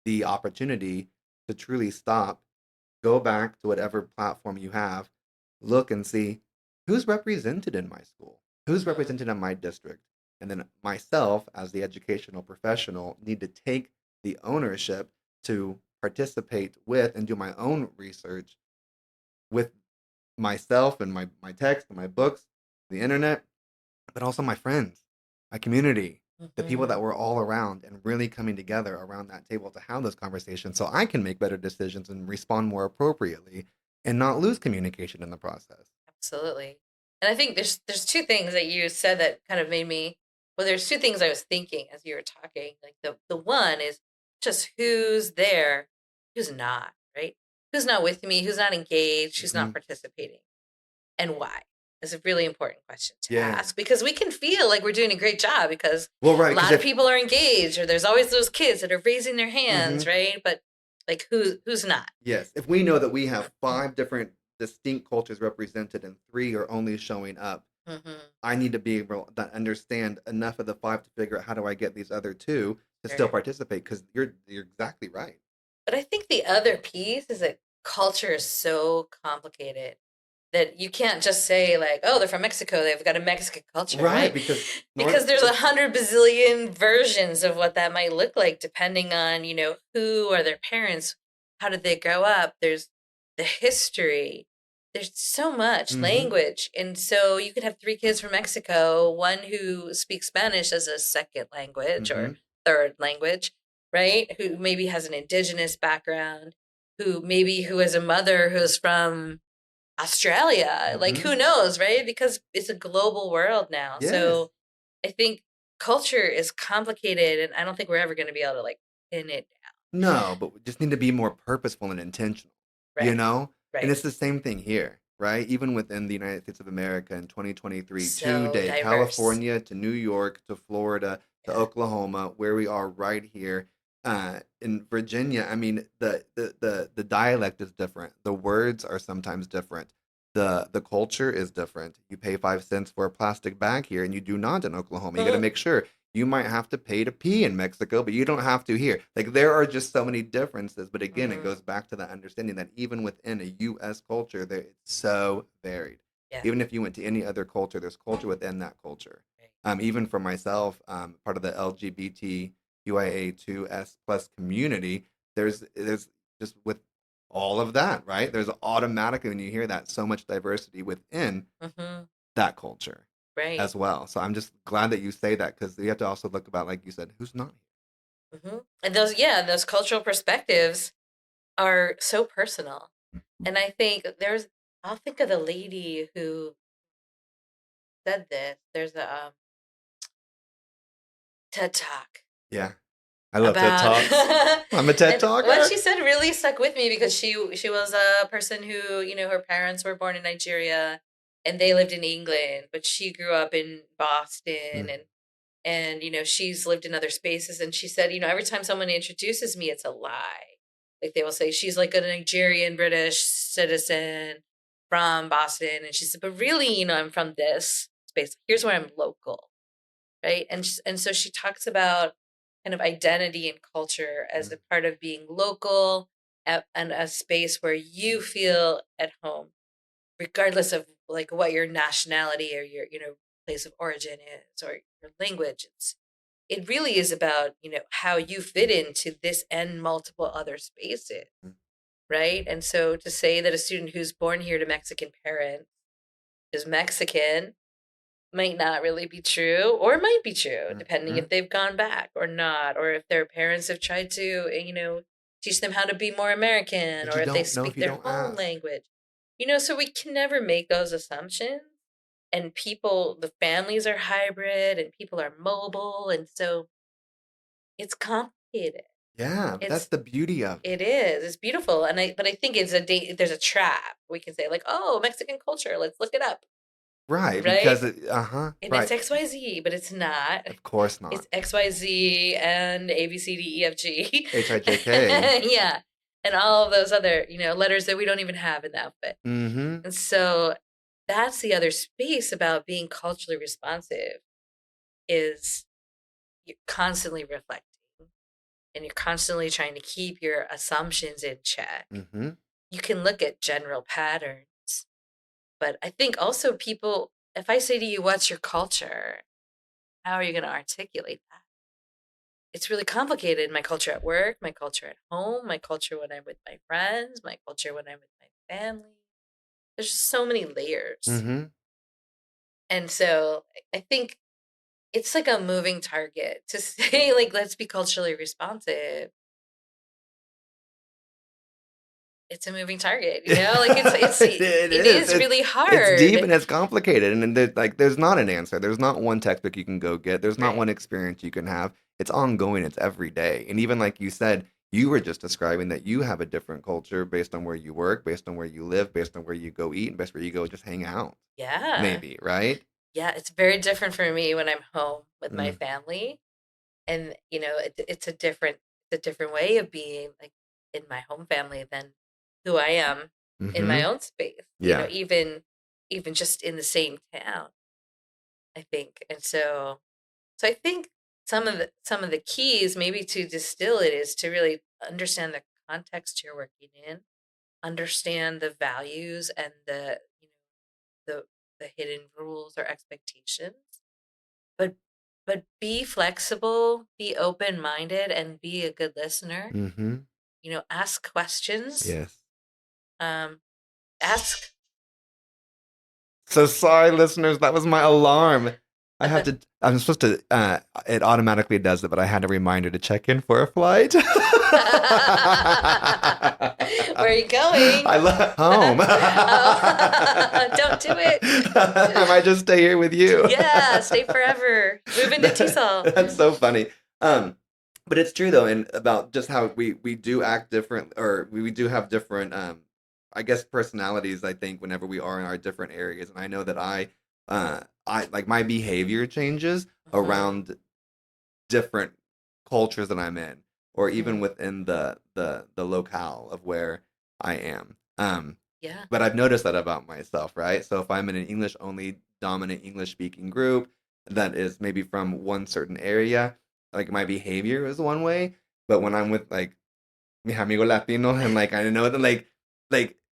the opportunity to truly stop, go back to whatever platform you have, look and see who's represented in my school, who's Mhm. represented in my district. And then myself, as the educational professional, need to take the ownership to participate with and do my own research with myself and my text and my books, the internet, but also my friends, my community, the people Mhm. that we're all around, and really coming together around that table to have those conversations so I can make better decisions and respond more appropriately and not lose communication in the process. Absolutely. And I think there's two things that you said that kind of made me, well, there's two things I was thinking as you were talking. Like the one is just who's there, who's not, right? Who's not with me, who's not engaged, who's Hmm. not participating, and why? Is a really important question to Yeah. ask, because we can feel like we're doing a great job because Well, right. a Because lot of if, people are engaged, or there's always those kids that are raising their hands, hmm, right? But like who's not? yes, if we know that we have five different distinct cultures represented and three are only showing up, Mm-hmm. I need to be able to understand enough of the five to figure out how do I get these other two to still Sure. participate. Because you're exactly right. But I think the other piece is that culture is so complicated that you can't just say like, oh, they're from Mexico, they've got a Mexican culture, Right, right? because Because North there's a it's hundred bazillion versions of what that might look like, depending on, who are their parents, how did they grow up, there's the history, there's so much mhm, language. And so you could have three kids from Mexico, one who speaks Spanish as a second language or mhm, third language, right? Who maybe has an indigenous background, who has a mother who's from Australia. Like mhm. who knows, right? Because it's a global world now. Yes. So I think culture is complicated and I don't think we're ever going to be able to like pin it No, but we just need to be more purposeful and intentional, down. you Right. know? And Right. it's the same thing here, right? Even within the United States of America in 2023, So today, diverse. California to New York to Florida to Yeah. Oklahoma, where we are right here, in Virginia, I mean, the dialect is different. The words are sometimes different. The culture is different. You pay 5 cents for a plastic bag here, and you do not in Oklahoma. You got to make sure you might have to pay to pee in Mexico, but you don't have to here. Like there are just so many differences. But again, it Hmm. goes back to that understanding that even within a U.S. culture, there it's so varied. Yeah. Even if you went to any other culture, there's culture within that culture. Right. Even for myself, part of the LGBTQIA2S plus community, there's just with all of that, right? There's automatically when you hear that so much diversity within Hmm. that culture Right. as well. So I'm just glad that you say that because you have to also look about, like you said, who's not And those cultural perspectives are so personal. And I think I'll think of the lady who said this. There's a TED Talk here. Yeah, I love TED about Talks. I'm a TED and what Talker. she said really stuck with me because she was a person who, her parents were born in Nigeria and they lived in England, but she grew up in Boston, Mm, and she's lived in other spaces, and she said, every time someone introduces me, it's a lie. Like they will say she's like a Nigerian British citizen from Boston, and she said, but really, I'm from this space. Here's where I'm local, right? And so she talks about kind of identity and culture as mm, a part of being local, and a space where you feel at home, regardless of like what your nationality or your place of origin is, or your language. It really is about how you fit into this and multiple other spaces, mm. right? And so to say that a student who's born here to Mexican parents is Mexican might not really be true, or might be true, depending Mhm. if they've gone back or not, or if their parents have tried to, teach them how to be more American, But or you if they don't know if speak you their don't home ask. language. So we can never make those assumptions. And the families are hybrid and people are mobile. And so it's complicated. Yeah, but that's It's the beauty of it. it is. It's beautiful, but I think there's a trap. We can say like, "Oh, Mexican culture, let's look it up." Right, Right? because And it's right. XYZ, but it's not. Of course not. It's XYZ and ABCDEFG. HIJK. Yeah. And all of those other, letters that we don't even have in the alphabet. Mhm. And so that's the other space about being culturally responsive is you're constantly reflecting and you're constantly trying to keep your assumptions in check. Mhm. You can look at general patterns, but I think also people, if I say to you, what's your culture? How are you going to articulate that? It's really complicated. My culture at work, my culture at home, my culture when I'm with my friends, my culture when I'm with my family. There's just so many layers. Mhm. And so I think it's like a moving target to say, like, let's be culturally responsive. It's a moving target, Like It it is. is really It's deep hard. and it's complicated, and there's not an answer. There's not one textbook you can go get. There's not Right. one experience you can have. It's ongoing. It's every day. And even like you said, you were just describing that you have a different culture based on where you work, based on where you live, based on where you go eat, and based where you go just hang out. Yeah. Maybe, right? Yeah. It's very different for me when I'm home with my Mm. family. And, it's a different way of being like in my home family than who I am in my Mhm. own space, Yeah. even just in the same town, I think. And so I think some of the keys maybe to distill it is to really understand the context you're working in, understand the values and the hidden rules or expectations, but be flexible, be open-minded, and be a good listener. Mhm. Ask questions. Yes. Um, ask. So sorry, listeners. That was my alarm. I have to. I'm supposed to. It automatically does it, but I had a reminder to check in for a flight. Where are you going? I left home. Oh, don't do it. I might just stay here with you. Yeah, stay forever. Move into TESOL. That's so funny. But it's true though, and about just how we do act different, or we do have different, I guess, personalities. I think whenever we are in our different areas, and I know that I like my behavior changes Mhm, around different cultures that I'm in, or even mhm. within the locale of where I am. Yeah. But I've noticed that about myself, right? So if I'm in an English only dominant English speaking group that is maybe from one certain area, like my behavior is one way. But when I'm with like mi amigo Latino and like I know that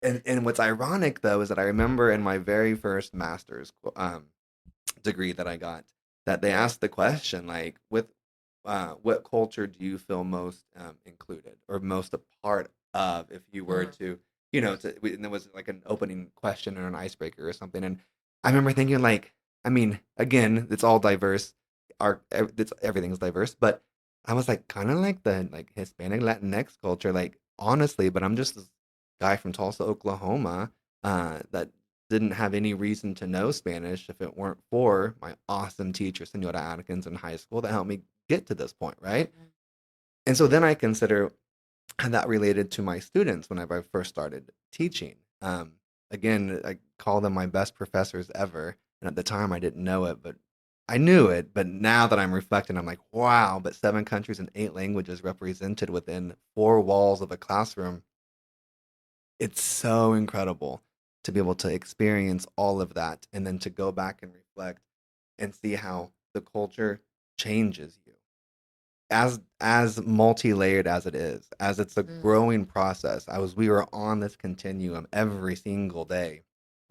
and what's ironic though is that I remember in my very first master's degree that I got that they asked the question like with what culture do you feel most included or most a part of if you were Mhm. to and there was like an opening question or an icebreaker or something and I remember thinking like I mean again it's all diverse it's everything's diverse but I was like kind of like the like Hispanic Latinx culture like honestly but I'm just this guy from Tulsa Oklahoma that didn't have any reason to know Spanish if it weren't for my awesome teacher, Senora Atkins, in high school that helped me get to this point, right? Mhm. And so then I consider how that related to my students whenever I first started teaching. Again, I call them my best professors ever. And at the time, I didn't know it, but I knew it. But now that I'm reflecting, I'm like, wow, but 7 countries and 8 languages represented within 4 walls of a classroom it's so incredible to be able to experience all of that and then to go back and reflect and see how the culture changes you as multi-layered as it is as it's a Mm, growing process as we were on this continuum every single day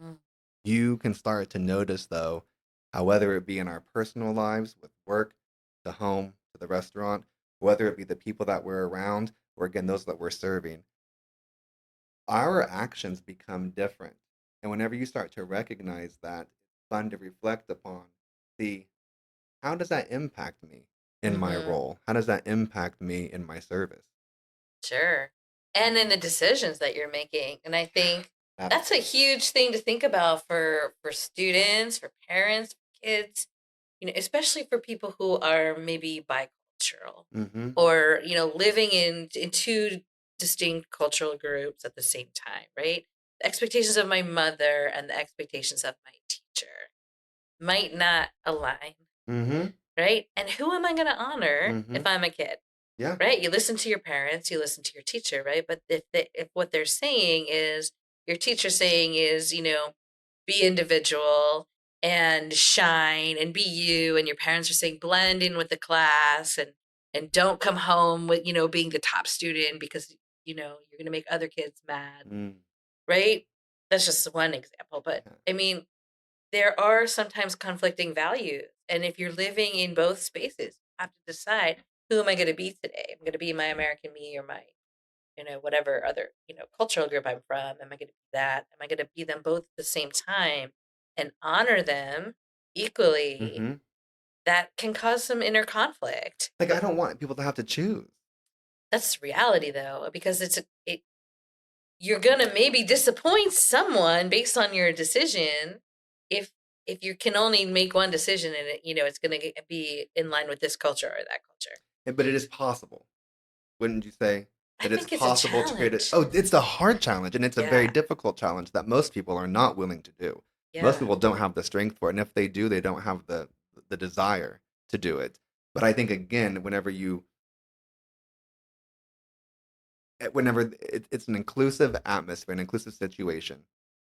mm, you can start to notice though how whether it be in our personal lives with work to home to the restaurant whether it be the people that we're around or again those that we're serving our actions become different. And whenever you start to recognize that, it's fun to reflect upon see, how does that impact me in my Mm-hmm. role? How does that impact me in my service? Sure. And in the decisions that you're making. And I think that's a Absolutely. huge thing to think about for students, for parents, for kids, especially for people who are maybe bicultural Mm-hmm. or, living in two distinct cultural groups at the same time, right? The expectations of my mother and the expectations of my teacher might not align, Mm-hmm. right? And who am I going to honor Mm-hmm. if I'm a kid? Yeah. Right? You listen to your parents, you listen to your teacher, right? But if what they're saying is your teacher saying is, be individual and shine and be you, and your parents are saying blend in with the class and don't come home with, being the top student because you're going to make other kids mad, Mm. right? That's just one example, but Yeah. I mean, there are sometimes conflicting values. And if you're living in both spaces, you have to decide, who am I going to be today? I'm going to be my American me or my, whatever other, cultural group I'm from. Am I going to be that? Am I going to be them both at the same time and honor them equally? Mm-hmm. That can cause some inner conflict. Like, I But don't want people to have to choose. that's reality though, because you're gonna maybe disappoint someone based on your decision if you can only make one decision and it's gonna be in line with this culture or that culture. But it is possible. Wouldn't you say I that it's think it's a possible to create it? challenge. Oh, it's a hard challenge, and it's a very Yeah, difficult challenge that most people are not willing to do. Most yeah. people don't have the strength for it, and if they do, they don't have the desire to do it. But I think again, whenever it's an inclusive atmosphere, an inclusive situation,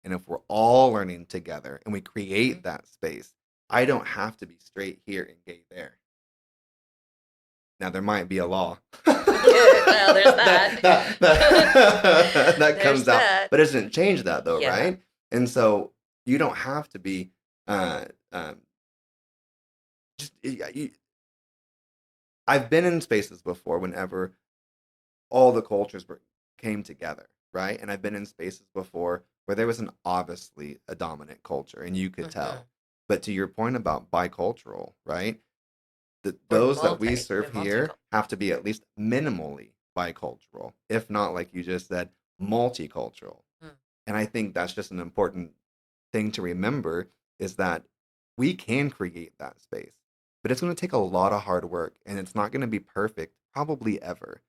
and if we're all learning together and we Mhm. create that space, I don't have to be straight here and gay there. Now there might be a law Well, there's that. that There's comes out, that. but it doesn't change that though, Yeah. right? And so you don't have to be uh, um, just. I've been in spaces before whenever all the came together, right? And I've been in spaces before where there was an obviously a dominant culture, and you could Hmm. tell. But to your point about bicultural, right? Or Those that we serve even here multicultural. have to be at least minimally bicultural, if not, like you just said, multicultural. Mm. And I think that's just an important thing to remember is that we can create that space, but it's going to take a lot of hard work and it's not going to be perfect, probably ever.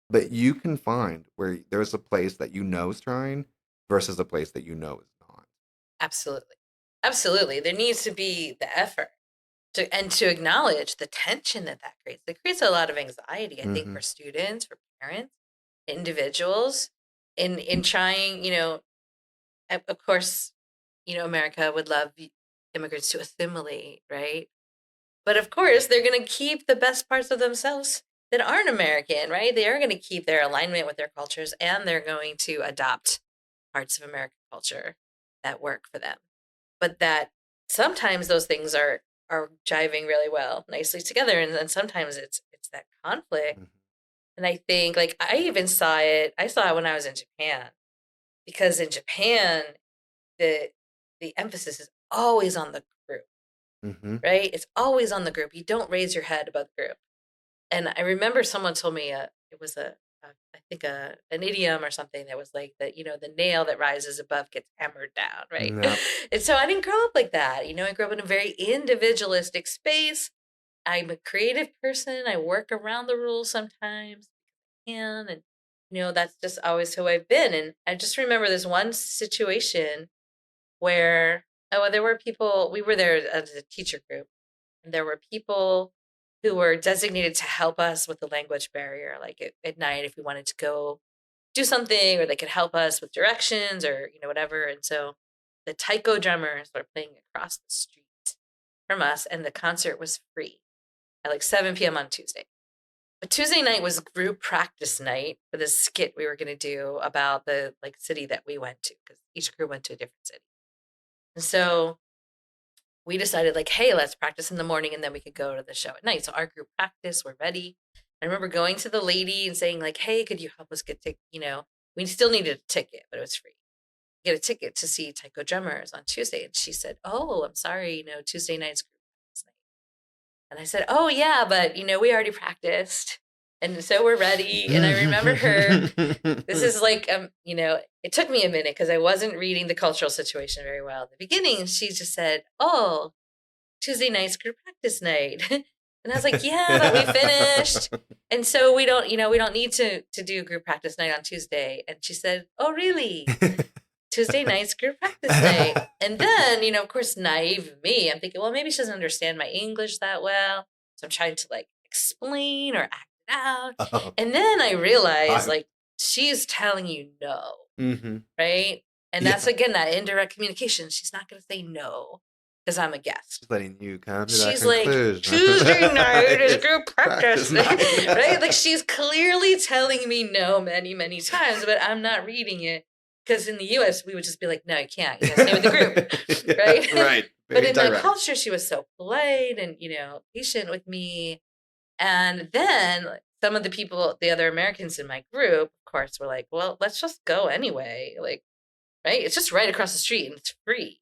But you can find where there's a place that you know is trying versus a place that you know is not. Absolutely. Absolutely. There needs to be the effort to acknowledge the tension that creates. It creates a lot of anxiety, I think, Mm-hmm. for students, for parents, individuals, in trying. Of course, America would love immigrants to assimilate, right? But of course, they're going to keep the best parts of themselves that aren't American, right? They are going to keep their alignment with their cultures, and they're going to adopt parts of American culture that work for them. But that sometimes those things are jiving really well, nicely together, and then sometimes it's that conflict. Mm-hmm. And I think, like, I even saw it. I saw it when I was in Japan, because in Japan the emphasis is always on the group, Mm-hmm. right? It's always on the group. You don't raise your head above the group. And I remember someone told me it was I think an idiom or something that was like that, the nail that rises above gets hammered down, right? Yep. And so I didn't grow up like that. I grew up in a very individualistic space. I'm a creative person. I work around the rules sometimes, and that's just always who I've been. And I just remember this one situation where there were people. We were there as a teacher group, and there were people who were designated to help us with the language barrier, like at night if we wanted to go do something, or they could help us with directions or whatever. And so the taiko drummers were playing across the street from us, and the concert was free at like 7 p.m. on Tuesday. But Tuesday night was group practice night for this skit we were going to do about the like city that we went to, because each group went to a different city. And so we decided, like, hey, let's practice in the morning and then we could go to the show at night. So our group practice, we're ready. I remember going to the lady and saying, like, hey, could you help us get we still needed a ticket, but it was free. Get a ticket to see Taiko Drummers on Tuesday. And she said, oh, I'm sorry, Tuesday night's group practice And I said, oh, yeah, but, we already practiced. And so we're ready. And I remember her, this is like, it took me a minute because I wasn't reading the cultural situation very well. At the beginning, she just said, oh, Tuesday night's group practice night. And I was like, yeah, but we finished. And so we don't need to do group practice night on Tuesday. And she said, oh, really? Tuesday night's group practice night. And then, of course, naive me, I'm thinking, well, maybe she doesn't understand my English that well. So I'm trying to like explain or act it out. Oh. And then I realized like she's telling you no. Mm-hmm. Right. And that's again that indirect communication. She's not going to say no because I'm a guest. She's letting you come to she's that conclusion. Like, Tuesday night is group practice night. Right? Like she's clearly telling me no many, many times, but I'm not reading it. Because in the U.S., we would just be like, no, you can't. You gotta stay with the group, right? Right. But in my culture, she was so polite and, patient with me. And then some of the people, the other Americans in my group, of course, were like, well, let's just go anyway. Like, right? It's just right across the street and it's free.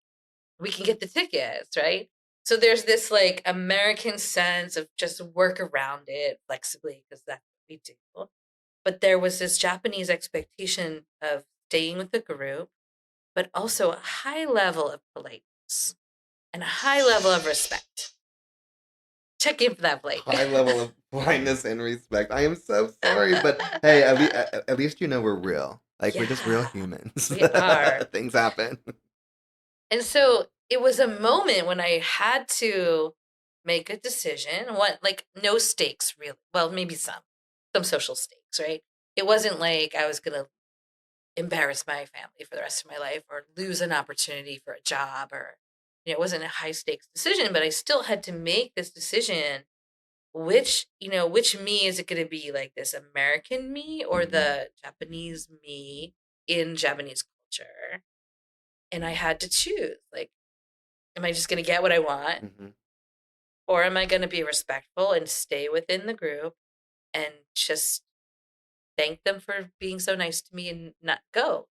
We can get the tickets, right? So there's this like American sense of just work around it flexibly because that's what we do. But there was this Japanese expectation of staying with the group, but also a high level of politeness and a high level of respect. Check in for that, Blake. High level of politeness and respect. I am so sorry, but hey, at least we're real. Like, we're just real humans. We are. Things happen. And so it was a moment when I had to make a decision. No stakes, really. Well, maybe some social stakes, right? It wasn't like I was going to embarrass my family for the rest of my life or lose an opportunity for a job or, it wasn't a high stakes decision, but I still had to make this decision. Which me is it going to be, like this American me or the Japanese me in Japanese culture? And I had to choose, like, am I just going to get what I want? Mm-hmm. Or am I going to be respectful and stay within the group and just thank them for being so nice to me and not go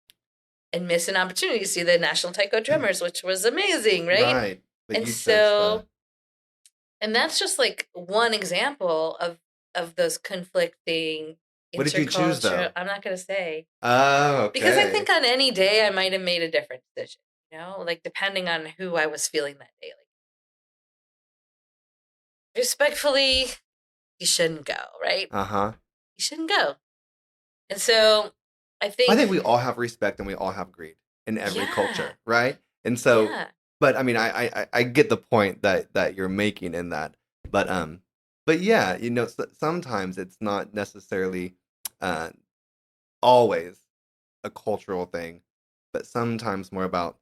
and miss an opportunity to see the National Taiko Drummers, which was amazing, right? Right. But and so, and that's just like one example of those conflicting. What did you choose, though? I'm not going to say. Oh, okay. Because I think on any day I might have made a different decision, like depending on who I was feeling that day. Like, respectfully, you shouldn't go, right? Uh-huh. You shouldn't go. And so I think we all have respect and we all have greed in every culture, right? And so, but I mean, I get the point that you're making in that, but yeah, sometimes it's not necessarily always a cultural thing, but sometimes more about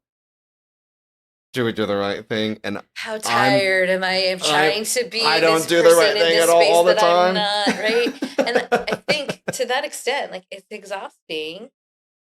do we do the right thing? And how tired am I of trying to be? I don't do the right thing at all the time. I'm not, right? And I think to that extent, like it's exhausting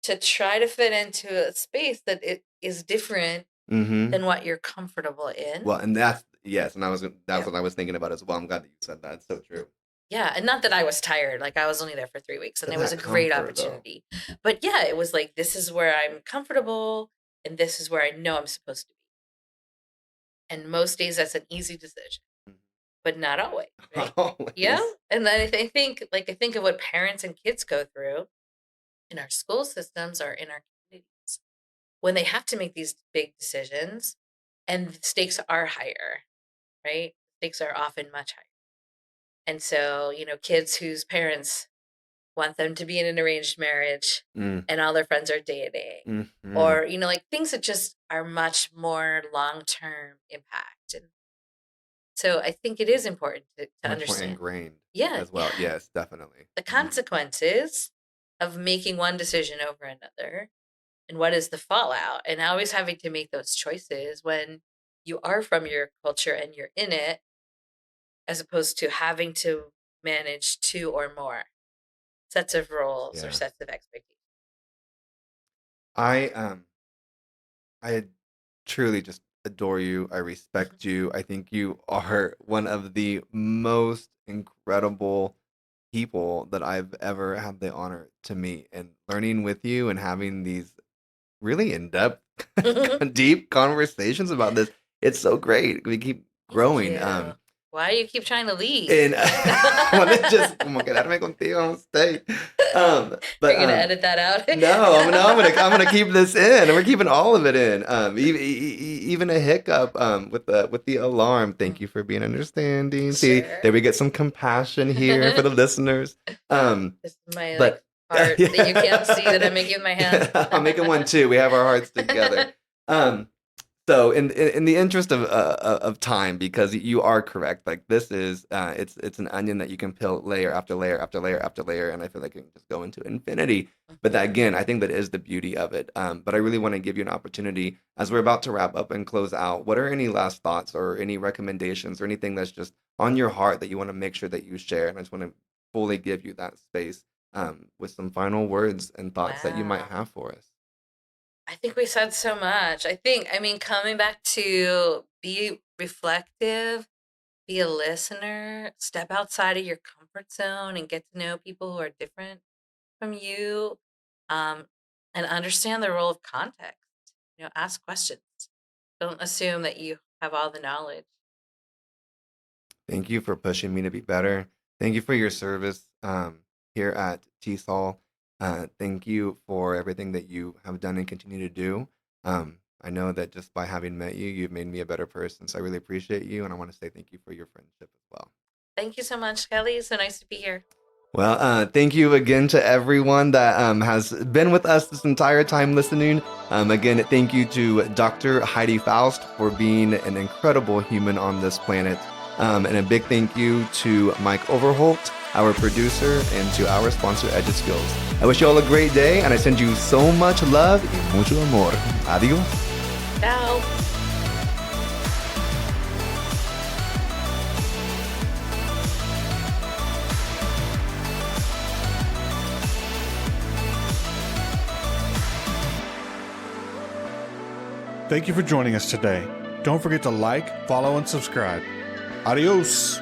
to try to fit into a space that it is different than what you're comfortable in. Well, and that's what I was thinking about as well. I'm glad that you said that. It's so true. Yeah, and not that I was tired. Like I was only there for 3 weeks, and it was a great opportunity. But yeah, it was like this is where I'm comfortable, and this is where I know I'm supposed to be. And most days that's an easy decision, but not always. Right? Always. Yeah. And then I think of what parents and kids go through in our school systems or in our communities when they have to make these big decisions and the stakes are higher, right? Stakes are often much higher. And so, kids whose parents want them to be in an arranged marriage and all their friends are dating or, like things that just are much more long-term impact. And so I think it is important to understand. More ingrained as well. Yeah. Yes, definitely. The consequences of making one decision over another and what is the fallout and always having to make those choices when you are from your culture and you're in it, as opposed to having to manage 2 or more sets of roles or sets of expectations. I truly just adore you. I respect you. I think you are one of the most incredible people that I've ever had the honor to meet, and learning with you and having these really in-depth, deep conversations about this. It's so great. We keep growing. Why do you keep trying to leave? And como quedarme contigo, stay. But you're gonna edit that out? No, I'm gonna keep this in, and we're keeping all of it in. Even a hiccup with the alarm. Thank you for being understanding. See, there we get some compassion here for the listeners. This is my heart that you can't see that I'm making with my hand. I'm making one too. We have our hearts together. So in the interest of time, because you are correct, like this is it's an onion that you can peel layer after layer after layer after layer, and I feel like it can just go into infinity. But that, again, I think that is the beauty of it. But I really want to give you an opportunity as we're about to wrap up and close out. What are any last thoughts or any recommendations or anything that's just on your heart that you want to make sure that you share? And I just want to fully give you that space with some final words and thoughts that you might have for us. I think we said so much. Coming back to be reflective, be a listener, step outside of your comfort zone and get to know people who are different from you, and understand the role of context. Ask questions. Don't assume that you have all the knowledge. Thank you for pushing me to be better. Thank you for your service here at TESOL. Thank you for everything that you have done and continue to do. I know that just by having met you, you've made me a better person. So I really appreciate you. And I want to say thank you for your friendship as well. Thank you so much, Kelly. So nice to be here. Well, thank you again to everyone that has been with us this entire time listening. Again, thank you to Dr. Heidi Faust for being an incredible human on this planet. And a big thank you to Mike Overholt, our producer, and to our sponsor, EduSkills. I wish you all a great day, and I send you so much love y mucho amor. Adios. Ciao. Thank you for joining us today. Don't forget to like, follow, and subscribe. Adios.